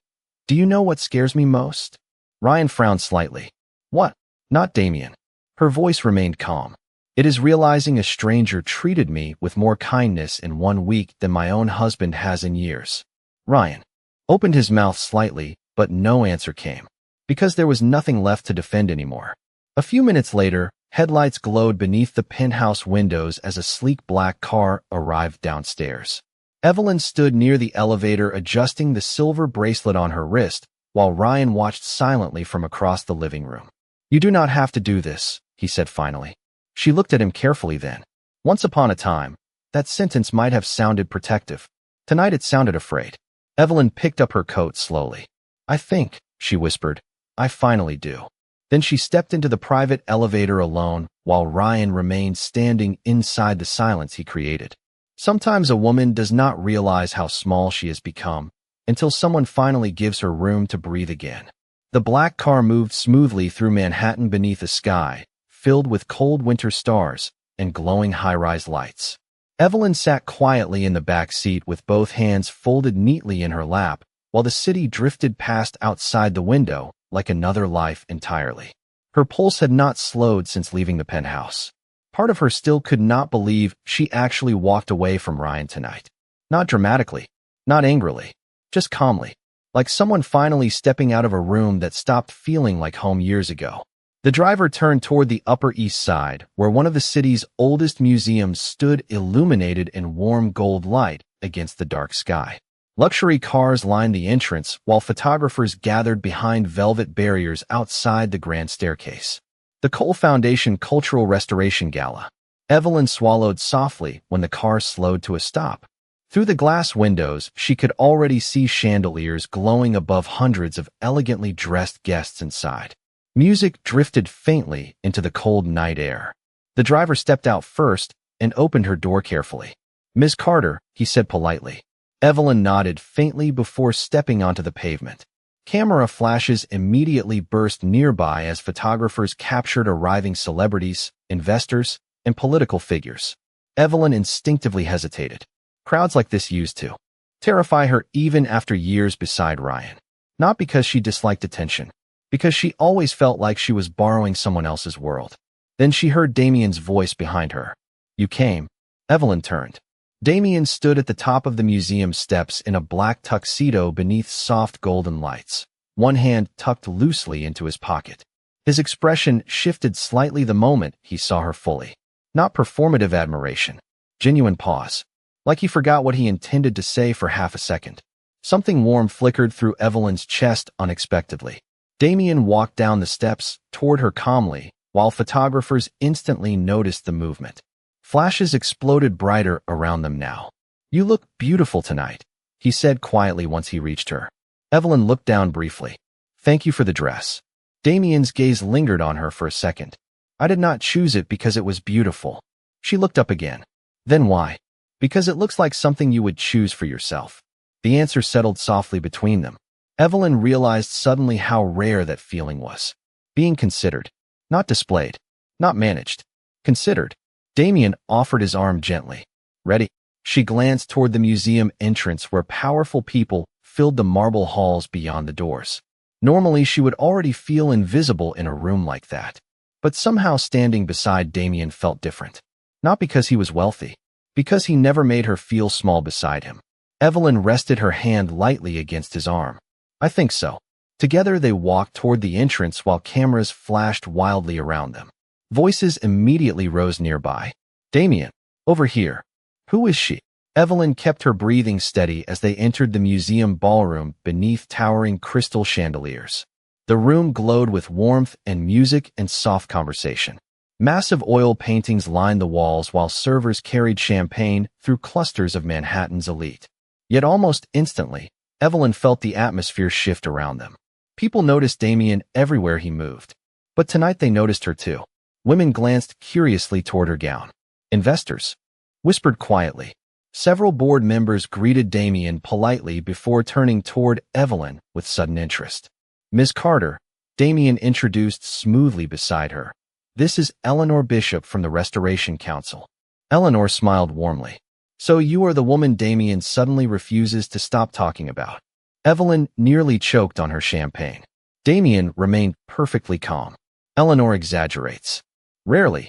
"Do you know what scares me most?" Ryan frowned slightly. "What?" "Not Damian." Her voice remained calm. "It is realizing a stranger treated me with more kindness in 1 week than my own husband has in years." Ryan opened his mouth slightly, but no answer came, because there was nothing left to defend anymore. A few minutes later, headlights glowed beneath the penthouse windows as a sleek black car arrived downstairs. Evelyn stood near the elevator adjusting the silver bracelet on her wrist, while Ryan watched silently from across the living room. "You do not have to do this," he said finally. She looked at him carefully then. Once upon a time, that sentence might have sounded protective. Tonight it sounded afraid. Evelyn picked up her coat slowly. "I think," she whispered, "I finally do." Then she stepped into the private elevator alone, while Ryan remained standing inside the silence he created. Sometimes a woman does not realize how small she has become until someone finally gives her room to breathe again. The black car moved smoothly through Manhattan beneath a sky filled with cold winter stars and glowing high-rise lights. Evelyn sat quietly in the back seat with both hands folded neatly in her lap, while the city drifted past outside the window like another life entirely. Her pulse had not slowed since leaving the penthouse. Part of her still could not believe she actually walked away from Ryan tonight. Not dramatically, not angrily, just calmly, like someone finally stepping out of a room that stopped feeling like home years ago. The driver turned toward the Upper East Side, where one of the city's oldest museums stood illuminated in warm gold light against the dark sky. Luxury cars lined the entrance, while photographers gathered behind velvet barriers outside the grand staircase. The Cole Foundation Cultural Restoration Gala. Evelyn swallowed softly when the car slowed to a stop. Through the glass windows, she could already see chandeliers glowing above hundreds of elegantly dressed guests inside. Music drifted faintly into the cold night air. The driver stepped out first and opened her door carefully. "Miss Carter," he said politely. Evelyn nodded faintly before stepping onto the pavement. Camera flashes immediately burst nearby as photographers captured arriving celebrities, investors, and political figures. Evelyn instinctively hesitated. Crowds like this used to terrify her even after years beside Ryan. Not because she disliked attention, because she always felt like she was borrowing someone else's world. Then she heard Damian's voice behind her. "You came." Evelyn turned. Damian stood at the top of the museum steps in a black tuxedo beneath soft golden lights, one hand tucked loosely into his pocket. His expression shifted slightly the moment he saw her fully. Not performative admiration, genuine pause, like he forgot what he intended to say for half a second. Something warm flickered through Evelyn's chest unexpectedly. Damian walked down the steps toward her calmly, while photographers instantly noticed the movement. Flashes exploded brighter around them now. "You look beautiful tonight," he said quietly once he reached her. Evelyn looked down briefly. "Thank you for the dress." Damian's gaze lingered on her for a second. "I did not choose it because it was beautiful." She looked up again. "Then why?" "Because it looks like something you would choose for yourself." The answer settled softly between them. Evelyn realized suddenly how rare that feeling was. Being considered. Not displayed. Not managed. Considered. Damian offered his arm gently. "Ready?" She glanced toward the museum entrance where powerful people filled the marble halls beyond the doors. Normally, she would already feel invisible in a room like that. But somehow standing beside Damien felt different. Not because he was wealthy, because he never made her feel small beside him. Evelyn rested her hand lightly against his arm. I think so. Together they walked toward the entrance while cameras flashed wildly around them. Voices immediately rose nearby. Damien, over here. Who is she? Evelyn kept her breathing steady as they entered the museum ballroom beneath towering crystal chandeliers. The room glowed with warmth and music and soft conversation. Massive oil paintings lined the walls while servers carried champagne through clusters of Manhattan's elite. Yet almost instantly, Evelyn felt the atmosphere shift around them. People noticed Damien everywhere he moved. But tonight they noticed her too. Women glanced curiously toward her gown. Investors whispered quietly. Several board members greeted Damien politely before turning toward Evelyn with sudden interest. Ms. Carter, Damien introduced smoothly beside her. This is Eleanor Bishop from the Restoration Council. Eleanor smiled warmly. So you are the woman Damien suddenly refuses to stop talking about. Evelyn nearly choked on her champagne. Damien remained perfectly calm. Eleanor exaggerates. Rarely,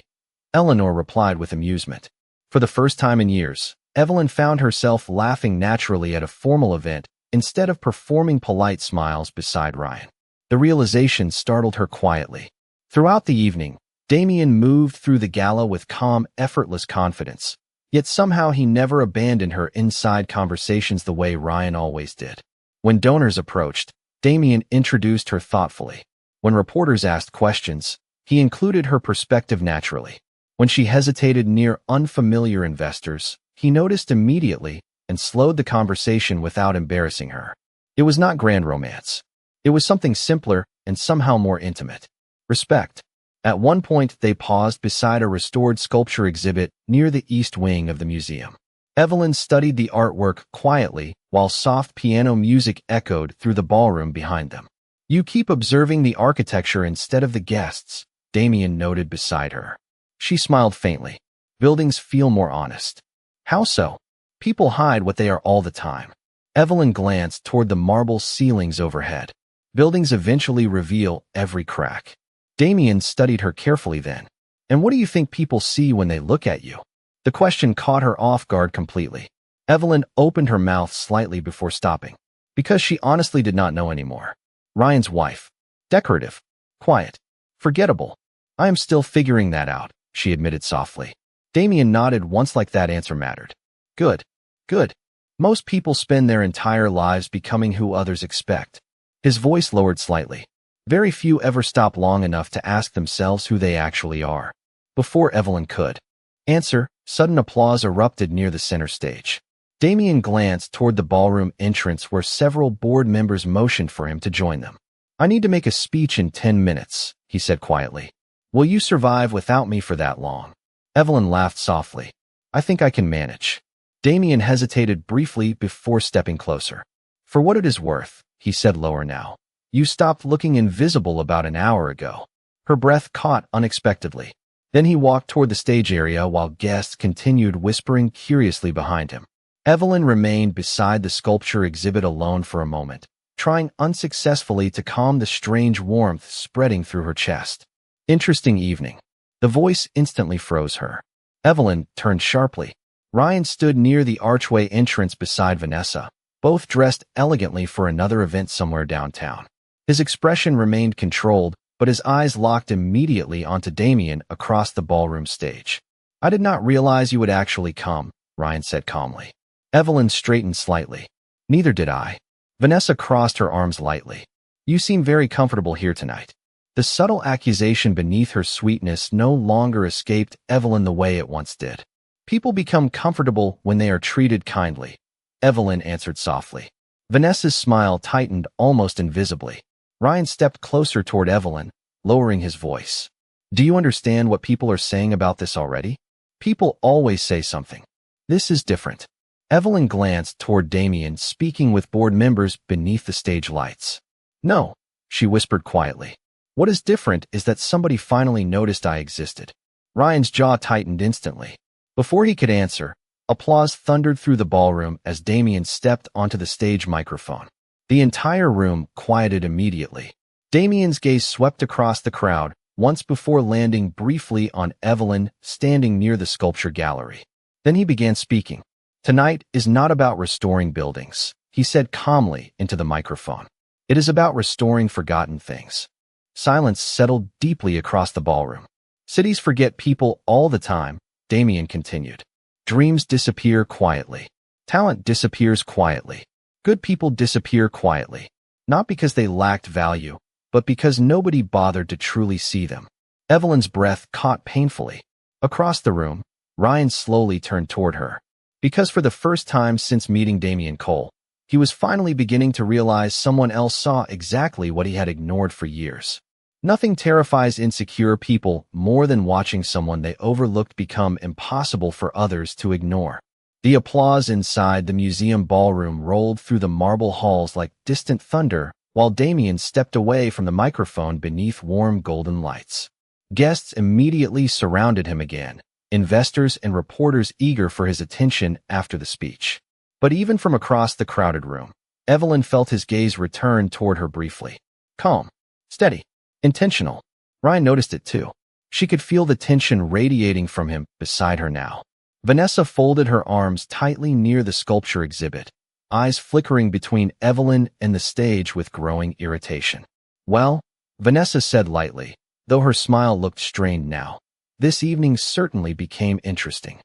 Eleanor replied with amusement. For the first time in years, Evelyn found herself laughing naturally at a formal event instead of performing polite smiles beside Ryan. The realization startled her quietly. Throughout the evening, Damien moved through the gala with calm, effortless confidence. Yet somehow he never abandoned her inside conversations the way Ryan always did. When donors approached, Damien introduced her thoughtfully. When reporters asked questions, he included her perspective naturally. When she hesitated near unfamiliar investors, he noticed immediately and slowed the conversation without embarrassing her. It was not grand romance. It was something simpler and somehow more intimate. Respect. At one point, they paused beside a restored sculpture exhibit near the east wing of the museum. Evelyn studied the artwork quietly while soft piano music echoed through the ballroom behind them. You keep observing the architecture instead of the guests, Damien noted beside her. She smiled faintly. Buildings feel more honest. How so? People hide what they are all the time. Evelyn glanced toward the marble ceilings overhead. Buildings eventually reveal every crack. Damien studied her carefully then. And what do you think people see when they look at you? The question caught her off guard completely. Evelyn opened her mouth slightly before stopping, because she honestly did not know anymore. Ryan's wife. Decorative. Quiet. Forgettable. I am still figuring that out, she admitted softly. Damien nodded once like that answer mattered. Good. Good. Most people spend their entire lives becoming who others expect. His voice lowered slightly. Very few ever stop long enough to ask themselves who they actually are. Before Evelyn could answer, sudden applause erupted near the center stage. Damien glanced toward the ballroom entrance where several board members motioned for him to join them. I need to make a speech in 10 minutes, he said quietly. Will you survive without me for that long? Evelyn laughed softly. I think I can manage. Damien hesitated briefly before stepping closer. For what it is worth, he said lower now. You stopped looking invisible about an hour ago. Her breath caught unexpectedly. Then he walked toward the stage area while guests continued whispering curiously behind him. Evelyn remained beside the sculpture exhibit alone for a moment, trying unsuccessfully to calm the strange warmth spreading through her chest. Interesting evening. The voice instantly froze her. Evelyn turned sharply. Ryan stood near the archway entrance beside Vanessa, both dressed elegantly for another event somewhere downtown. His expression remained controlled, but his eyes locked immediately onto Damien across the ballroom stage. I did not realize you would actually come, Ryan said calmly. Evelyn straightened slightly. Neither did I. Vanessa crossed her arms lightly. You seem very comfortable here tonight. The subtle accusation beneath her sweetness no longer escaped Evelyn the way it once did. People become comfortable when they are treated kindly, Evelyn answered softly. Vanessa's smile tightened almost invisibly. Ryan stepped closer toward Evelyn, lowering his voice. Do you understand what people are saying about this already? People always say something. This is different. Evelyn glanced toward Damien, speaking with board members beneath the stage lights. No, she whispered quietly. What is different is that somebody finally noticed I existed. Ryan's jaw tightened instantly. Before he could answer, applause thundered through the ballroom as Damien stepped onto the stage microphone. The entire room quieted immediately. Damien's gaze swept across the crowd, once before landing briefly on Evelyn standing near the sculpture gallery. Then he began speaking. "Tonight is not about restoring buildings," he said calmly into the microphone. "It is about restoring forgotten things." Silence settled deeply across the ballroom. "Cities forget people all the time," Damien continued. "Dreams disappear quietly. Talent disappears quietly. Good people disappear quietly. Not because they lacked value, but because nobody bothered to truly see them." Evelyn's breath caught painfully. Across the room, Ryan slowly turned toward her. Because for the first time since meeting Damien Cole, he was finally beginning to realize someone else saw exactly what he had ignored for years. Nothing terrifies insecure people more than watching someone they overlooked become impossible for others to ignore. The applause inside the museum ballroom rolled through the marble halls like distant thunder, while Damien stepped away from the microphone beneath warm golden lights. Guests immediately surrounded him again, investors and reporters eager for his attention after the speech. But even from across the crowded room, Evelyn felt his gaze return toward her briefly. Calm, steady, intentional. Ryan noticed it too. She could feel the tension radiating from him beside her now. Vanessa folded her arms tightly near the sculpture exhibit, eyes flickering between Evelyn and the stage with growing irritation. "Well," Vanessa said lightly, though her smile looked strained now, "this evening certainly became interesting."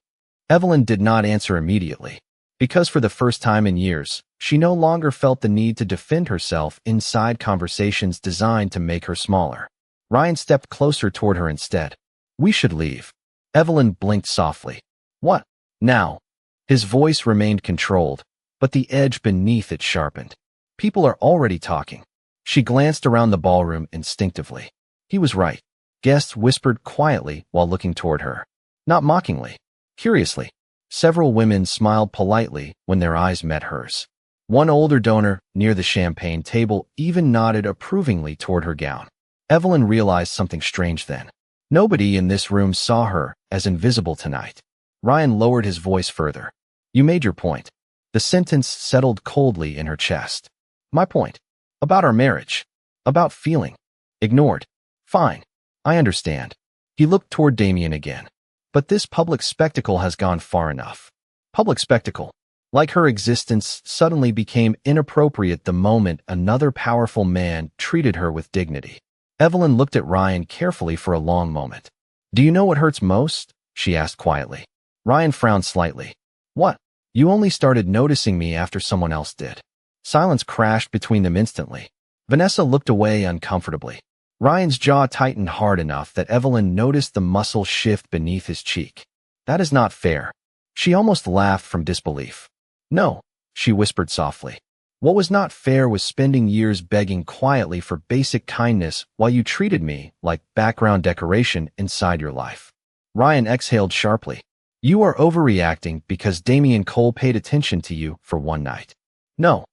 Evelyn did not answer immediately, because for the first time in years, she no longer felt the need to defend herself inside conversations designed to make her smaller. Ryan stepped closer toward her instead. "We should leave." Evelyn blinked softly. "What? Now?" His voice remained controlled, but the edge beneath it sharpened. "People are already talking." She glanced around the ballroom instinctively. He was right. Guests whispered quietly while looking toward her. Not mockingly, curiously. Several women smiled politely when their eyes met hers. One older donor near the champagne table even nodded approvingly toward her gown. Evelyn realized something strange then. Nobody in this room saw her as invisible tonight. Ryan lowered his voice further. "You made your point." The sentence settled coldly in her chest. "My point? About our marriage. About feeling ignored. Fine. I understand." He looked toward Damien again. "But this public spectacle has gone far enough." Public spectacle. Like her existence suddenly became inappropriate the moment another powerful man treated her with dignity. Evelyn looked at Ryan carefully for a long moment. "Do you know what hurts most?" she asked quietly. Ryan frowned slightly. "What?" "You only started noticing me after someone else did." Silence crashed between them instantly. Vanessa looked away uncomfortably. Ryan's jaw tightened hard enough that Evelyn noticed the muscle shift beneath his cheek. "That is not fair." She almost laughed from disbelief. "No," she whispered softly. "What was not fair was spending years begging quietly for basic kindness while you treated me like background decoration inside your life." Ryan exhaled sharply. "You are overreacting because Damien Cole paid attention to you for one night." "No,"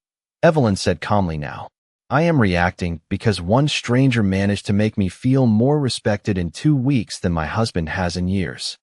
Evelyn said calmly now. "I am reacting because one stranger managed to make me feel more respected in 2 weeks than my husband has in years."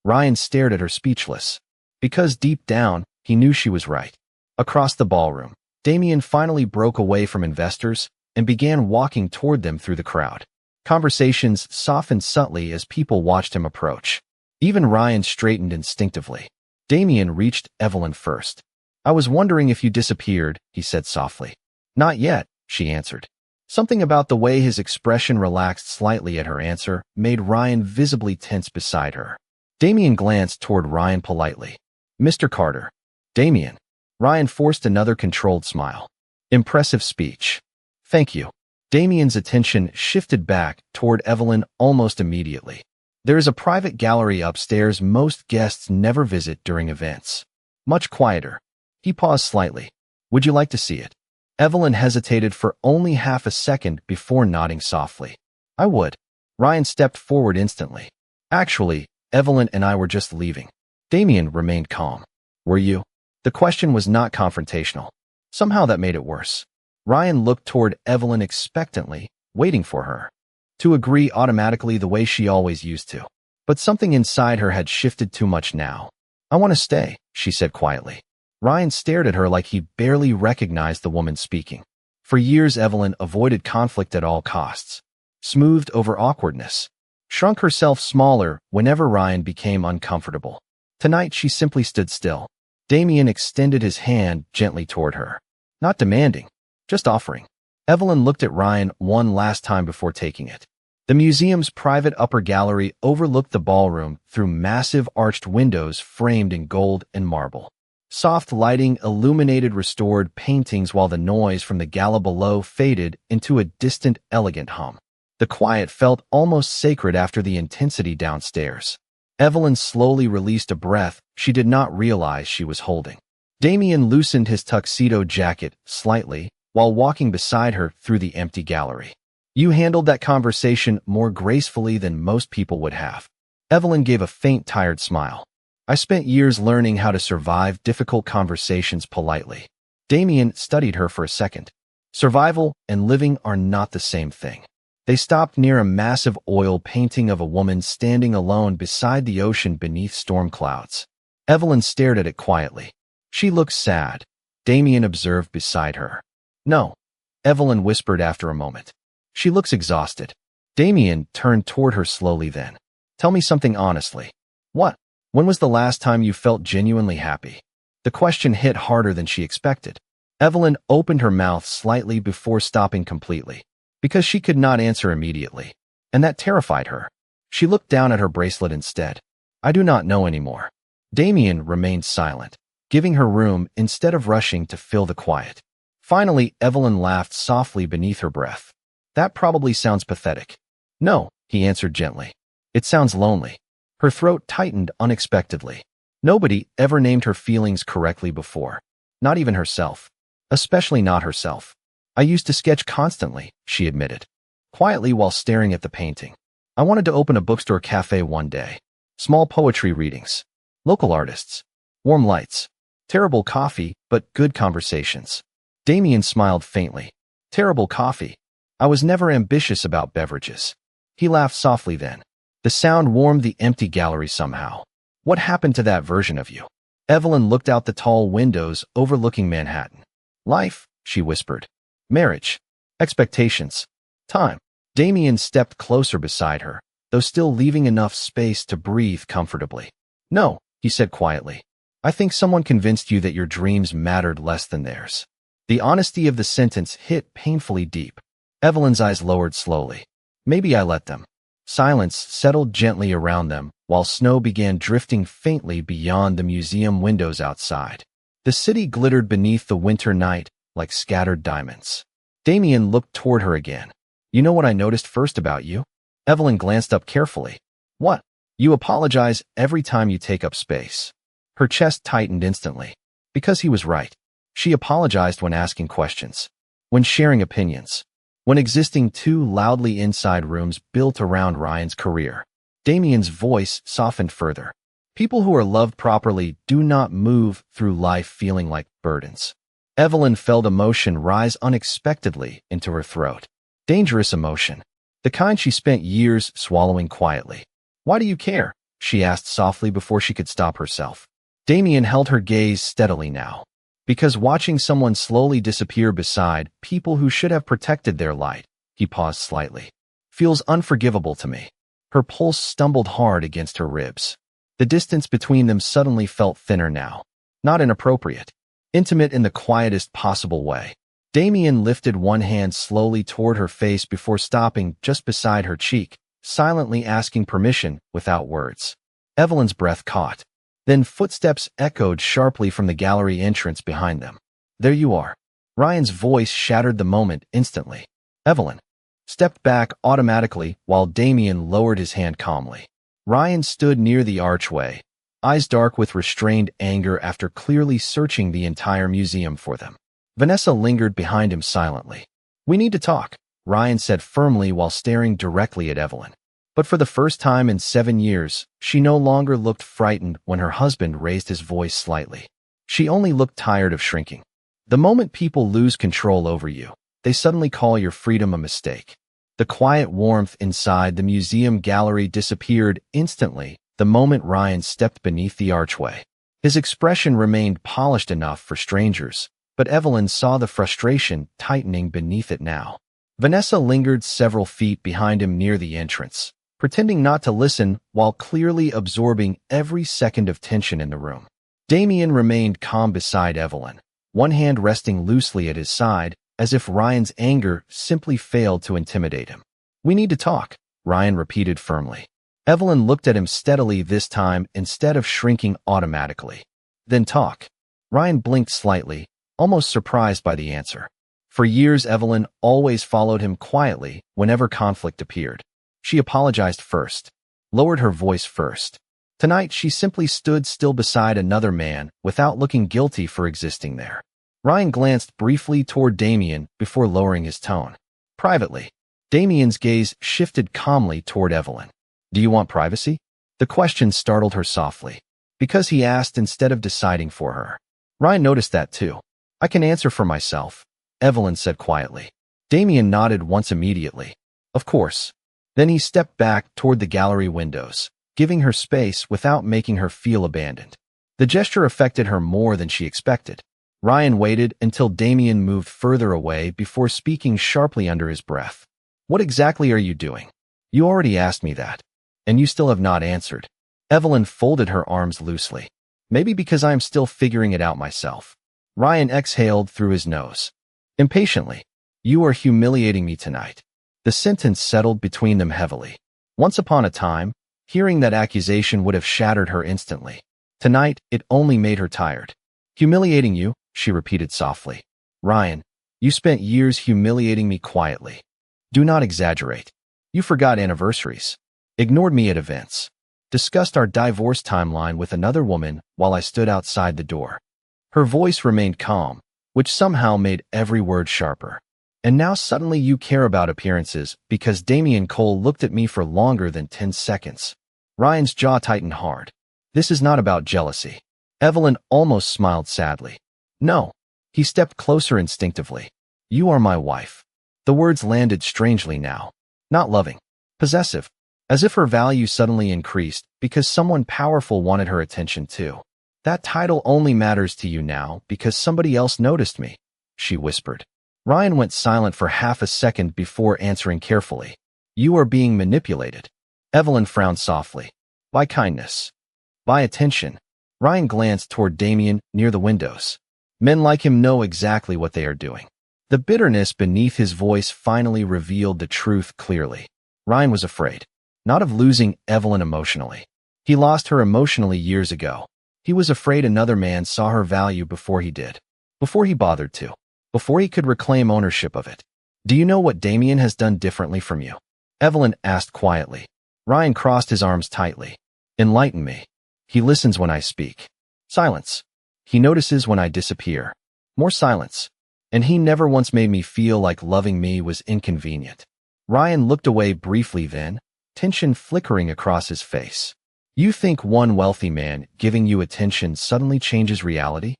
Ryan stared at her speechless. Because deep down, he knew she was right. Across the ballroom, Damien finally broke away from investors and began walking toward them through the crowd. Conversations softened subtly as people watched him approach. Even Ryan straightened instinctively. Damien reached Evelyn first. "I was wondering if you disappeared," he said softly. "Not yet," she answered. Something about the way his expression relaxed slightly at her answer made Ryan visibly tense beside her. Damien glanced toward Ryan politely. "Mr. Carter." "Damien." Ryan forced another controlled smile. "Impressive speech." "Thank you." Damien's attention shifted back toward Evelyn almost immediately. "There is a private gallery upstairs most guests never visit during events. Much quieter." He paused slightly. "Would you like to see it?" Evelyn hesitated for only half a second before nodding softly. "I would." Ryan stepped forward instantly. "Actually, Evelyn and I were just leaving." Damien remained calm. "Were you?" The question was not confrontational. Somehow that made it worse. Ryan looked toward Evelyn expectantly, waiting for her to agree automatically the way she always used to. But something inside her had shifted too much now. "I want to stay," she said quietly. Ryan stared at her like he barely recognized the woman speaking. For years, Evelyn avoided conflict at all costs. smoothed over awkwardness, shrunk herself smaller whenever Ryan became uncomfortable. Tonight she simply stood still. Damien extended his hand gently toward her. Not demanding, just offering. Evelyn looked at Ryan one last time before taking it. The museum's private upper gallery overlooked the ballroom through massive arched windows framed in gold and marble. Soft lighting illuminated restored paintings while the noise from the gala below faded into a distant, elegant hum. The quiet felt almost sacred after the intensity downstairs. Evelyn slowly released a breath she did not realize she was holding. Damien loosened his tuxedo jacket slightly while walking beside her through the empty gallery. You handled that conversation more gracefully than most people would have. Evelyn gave a faint, tired smile. I spent years learning how to survive difficult conversations politely. Damien studied her for a second. Survival and living are not the same thing. They stopped near a massive oil painting of a woman standing alone beside the ocean beneath storm clouds. Evelyn stared at it quietly. She looked sad. Damien observed beside her. No, Evelyn whispered after a moment. She looks exhausted. Damien turned toward her slowly then. Tell me something honestly. What? When was the last time you felt genuinely happy? The question hit harder than she expected. Evelyn opened her mouth slightly before stopping completely, because she could not answer immediately, and that terrified her. She looked down at her bracelet instead. I do not know anymore. Damien remained silent, giving her room instead of rushing to fill the quiet. Finally, Evelyn laughed softly beneath her breath. That probably sounds pathetic. No, he answered gently. It sounds lonely. Her throat tightened unexpectedly. Nobody ever named her feelings correctly before. Not even herself. Especially not herself. I used to sketch constantly, she admitted, quietly while staring at the painting. I wanted to open a bookstore cafe one day. Small poetry readings. Local artists. Warm lights. Terrible coffee, but good conversations. Damien smiled faintly. Terrible coffee. I was never ambitious about beverages. He laughed softly then. The sound warmed the empty gallery somehow. What happened to that version of you? Evelyn looked out the tall windows overlooking Manhattan. Life, she whispered. Marriage. Expectations. Time. Damien stepped closer beside her, though still leaving enough space to breathe comfortably. No, he said quietly. I think someone convinced you that your dreams mattered less than theirs. The honesty of the sentence hit painfully deep. Evelyn's eyes lowered slowly. Maybe I let them. Silence settled gently around them, while snow began drifting faintly beyond the museum windows outside. The city glittered beneath the winter night like scattered diamonds. Damien looked toward her again. You know what I noticed first about you? Evelyn glanced up carefully. What? You apologize every time you take up space. Her chest tightened instantly. Because he was right. She apologized when asking questions, when sharing opinions, when existing two loudly inside rooms built around Ryan's career. Damien's voice softened further. People who are loved properly do not move through life feeling like burdens. Evelyn felt emotion rise unexpectedly into her throat. Dangerous emotion. The kind she spent years swallowing quietly. Why do you care? She asked softly before she could stop herself. Damien held her gaze steadily now. Because watching someone slowly disappear beside people who should have protected their light, he paused slightly, feels unforgivable to me. Her pulse stumbled hard against her ribs. The distance between them suddenly felt thinner now. Not inappropriate. Intimate in the quietest possible way. Damien lifted one hand slowly toward her face before stopping just beside her cheek, silently asking permission without words. Evelyn's breath caught. Then footsteps echoed sharply from the gallery entrance behind them. There you are. Ryan's voice shattered the moment instantly. Evelyn stepped back automatically while Damien lowered his hand calmly. Ryan stood near the archway, eyes dark with restrained anger after clearly searching the entire museum for them. Vanessa lingered behind him silently. We need to talk, Ryan said firmly while staring directly at Evelyn. But for the first time in 7 years, she no longer looked frightened when her husband raised his voice slightly. She only looked tired of shrinking. The moment people lose control over you, they suddenly call your freedom a mistake. The quiet warmth inside the museum gallery disappeared instantly the moment Ryan stepped beneath the archway. His expression remained polished enough for strangers, but Evelyn saw the frustration tightening beneath it now. Vanessa lingered several feet behind him near the entrance, pretending not to listen while clearly absorbing every second of tension in the room. Damien remained calm beside Evelyn, one hand resting loosely at his side, as if Ryan's anger simply failed to intimidate him. "We need to talk," Ryan repeated firmly. Evelyn looked at him steadily this time instead of shrinking automatically. "Then talk." Ryan blinked slightly, almost surprised by the answer. For years, Evelyn always followed him quietly whenever conflict appeared. She apologized first, lowered her voice first. Tonight, she simply stood still beside another man without looking guilty for existing there. Ryan glanced briefly toward Damien before lowering his tone. Privately, Damien's gaze shifted calmly toward Evelyn. "Do you want privacy?" The question startled her softly, because he asked instead of deciding for her. Ryan noticed that too. "I can answer for myself," Evelyn said quietly. Damien nodded once immediately. "Of course." Then he stepped back toward the gallery windows, giving her space without making her feel abandoned. The gesture affected her more than she expected. Ryan waited until Damien moved further away before speaking sharply under his breath. "What exactly are you doing? You already asked me that, and you still have not answered." Evelyn folded her arms loosely. "Maybe because I am still figuring it out myself." Ryan exhaled through his nose. Impatiently, "You are humiliating me tonight." The sentence settled between them heavily. Once upon a time, hearing that accusation would have shattered her instantly. Tonight, it only made her tired. "Humiliating you," she repeated softly. "Ryan, you spent years humiliating me quietly. Do not exaggerate. You forgot anniversaries, ignored me at events, discussed our divorce timeline with another woman while I stood outside the door." Her voice remained calm, which somehow made every word sharper. "And now suddenly you care about appearances because Damien Cole looked at me for longer than 10 seconds. Ryan's jaw tightened hard. "This is not about jealousy." Evelyn almost smiled sadly. "No." He stepped closer instinctively. "You are my wife." The words landed strangely now. Not loving. Possessive. As if her value suddenly increased because someone powerful wanted her attention too. "That title only matters to you now because somebody else noticed me," she whispered. Ryan went silent for half a second before answering carefully. "You are being manipulated." Evelyn frowned softly. "By kindness. By attention." Ryan glanced toward Damien near the windows. Men like him know exactly what they are doing. The bitterness beneath his voice finally revealed the truth clearly. Ryan was afraid. Not of losing Evelyn emotionally. He lost her emotionally years ago. He was afraid another man saw her value before he did. Before he bothered to. Before he could reclaim ownership of it. "Do you know what Damien has done differently from you?" Evelyn asked quietly. Ryan crossed his arms tightly. "Enlighten me." "He listens when I speak." Silence. "He notices when I disappear." More silence. "And he never once made me feel like loving me was inconvenient." Ryan looked away briefly then, tension flickering across his face. "You think one wealthy man giving you attention suddenly changes reality?"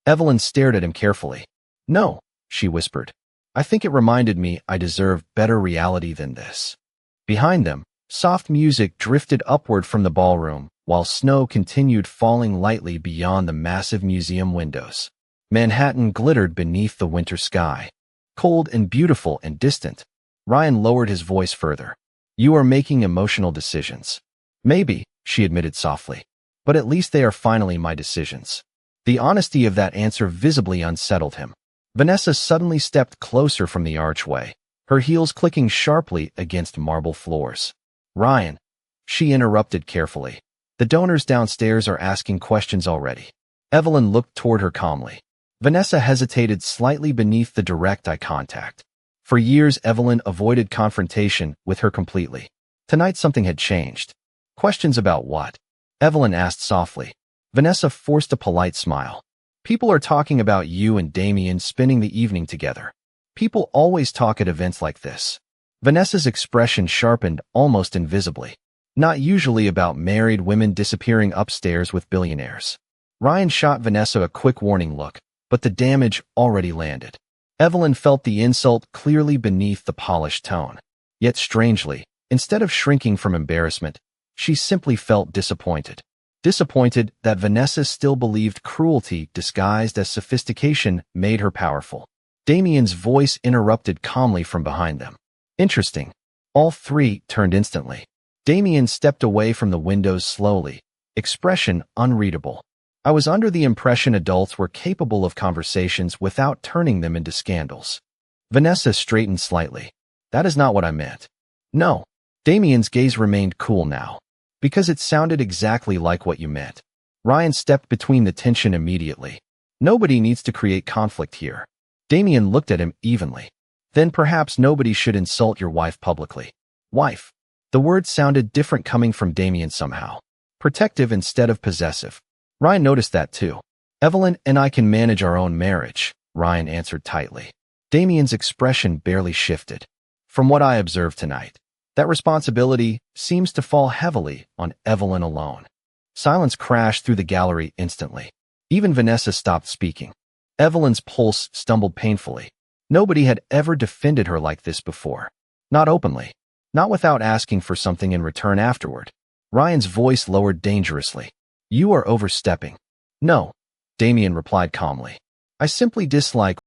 Evelyn stared at him carefully. "No," she whispered. "I think it reminded me I deserve better reality than this." Behind them, soft music drifted upward from the ballroom, while snow continued falling lightly beyond the massive museum windows. Manhattan glittered beneath the winter sky. Cold and beautiful and distant. Ryan lowered his voice further. "You are making emotional decisions." "Maybe," she admitted softly. "But at least they are finally my decisions." The honesty of that answer visibly unsettled him. Vanessa suddenly stepped closer from the archway, her heels clicking sharply against marble floors. "Ryan," she interrupted carefully. "The donors downstairs are asking questions already." Evelyn looked toward her calmly. Vanessa hesitated slightly beneath the direct eye contact. For years, Evelyn avoided confrontation with her completely. Tonight something had changed. "Questions about what?" Evelyn asked softly. Vanessa forced a polite smile. "People are talking about you and Damien spending the evening together. People always talk at events like this." Vanessa's expression sharpened almost invisibly. "Not usually about married women disappearing upstairs with billionaires." Ryan shot Vanessa a quick warning look, but the damage already landed. Evelyn felt the insult clearly beneath the polished tone. Yet strangely, instead of shrinking from embarrassment, she simply felt disappointed. Disappointed that Vanessa still believed cruelty disguised as sophistication made her powerful. Damien's voice interrupted calmly from behind them. Interesting. All three turned instantly. Damien stepped away from the windows slowly, expression unreadable. I was under the impression adults were capable of conversations without turning them into scandals. Vanessa straightened slightly. That is not what I meant. No. Damien's gaze remained cool now. Because it sounded exactly like what you meant. Ryan stepped between the tension immediately. Nobody needs to create conflict here. Damien looked at him evenly. Then perhaps nobody should insult your wife publicly. Wife. The word sounded different coming from Damien somehow. Protective instead of possessive. Ryan noticed that too. Evelyn and I can manage our own marriage, Ryan answered tightly. Damien's expression barely shifted. From what I observed tonight, that responsibility seems to fall heavily on Evelyn alone. Silence crashed through the gallery instantly. Even Vanessa stopped speaking. Evelyn's pulse stumbled painfully. Nobody had ever defended her like this before. Not openly. Not without asking for something in return afterward. Ryan's voice lowered dangerously. You are overstepping. No, Damien replied calmly. I simply dislike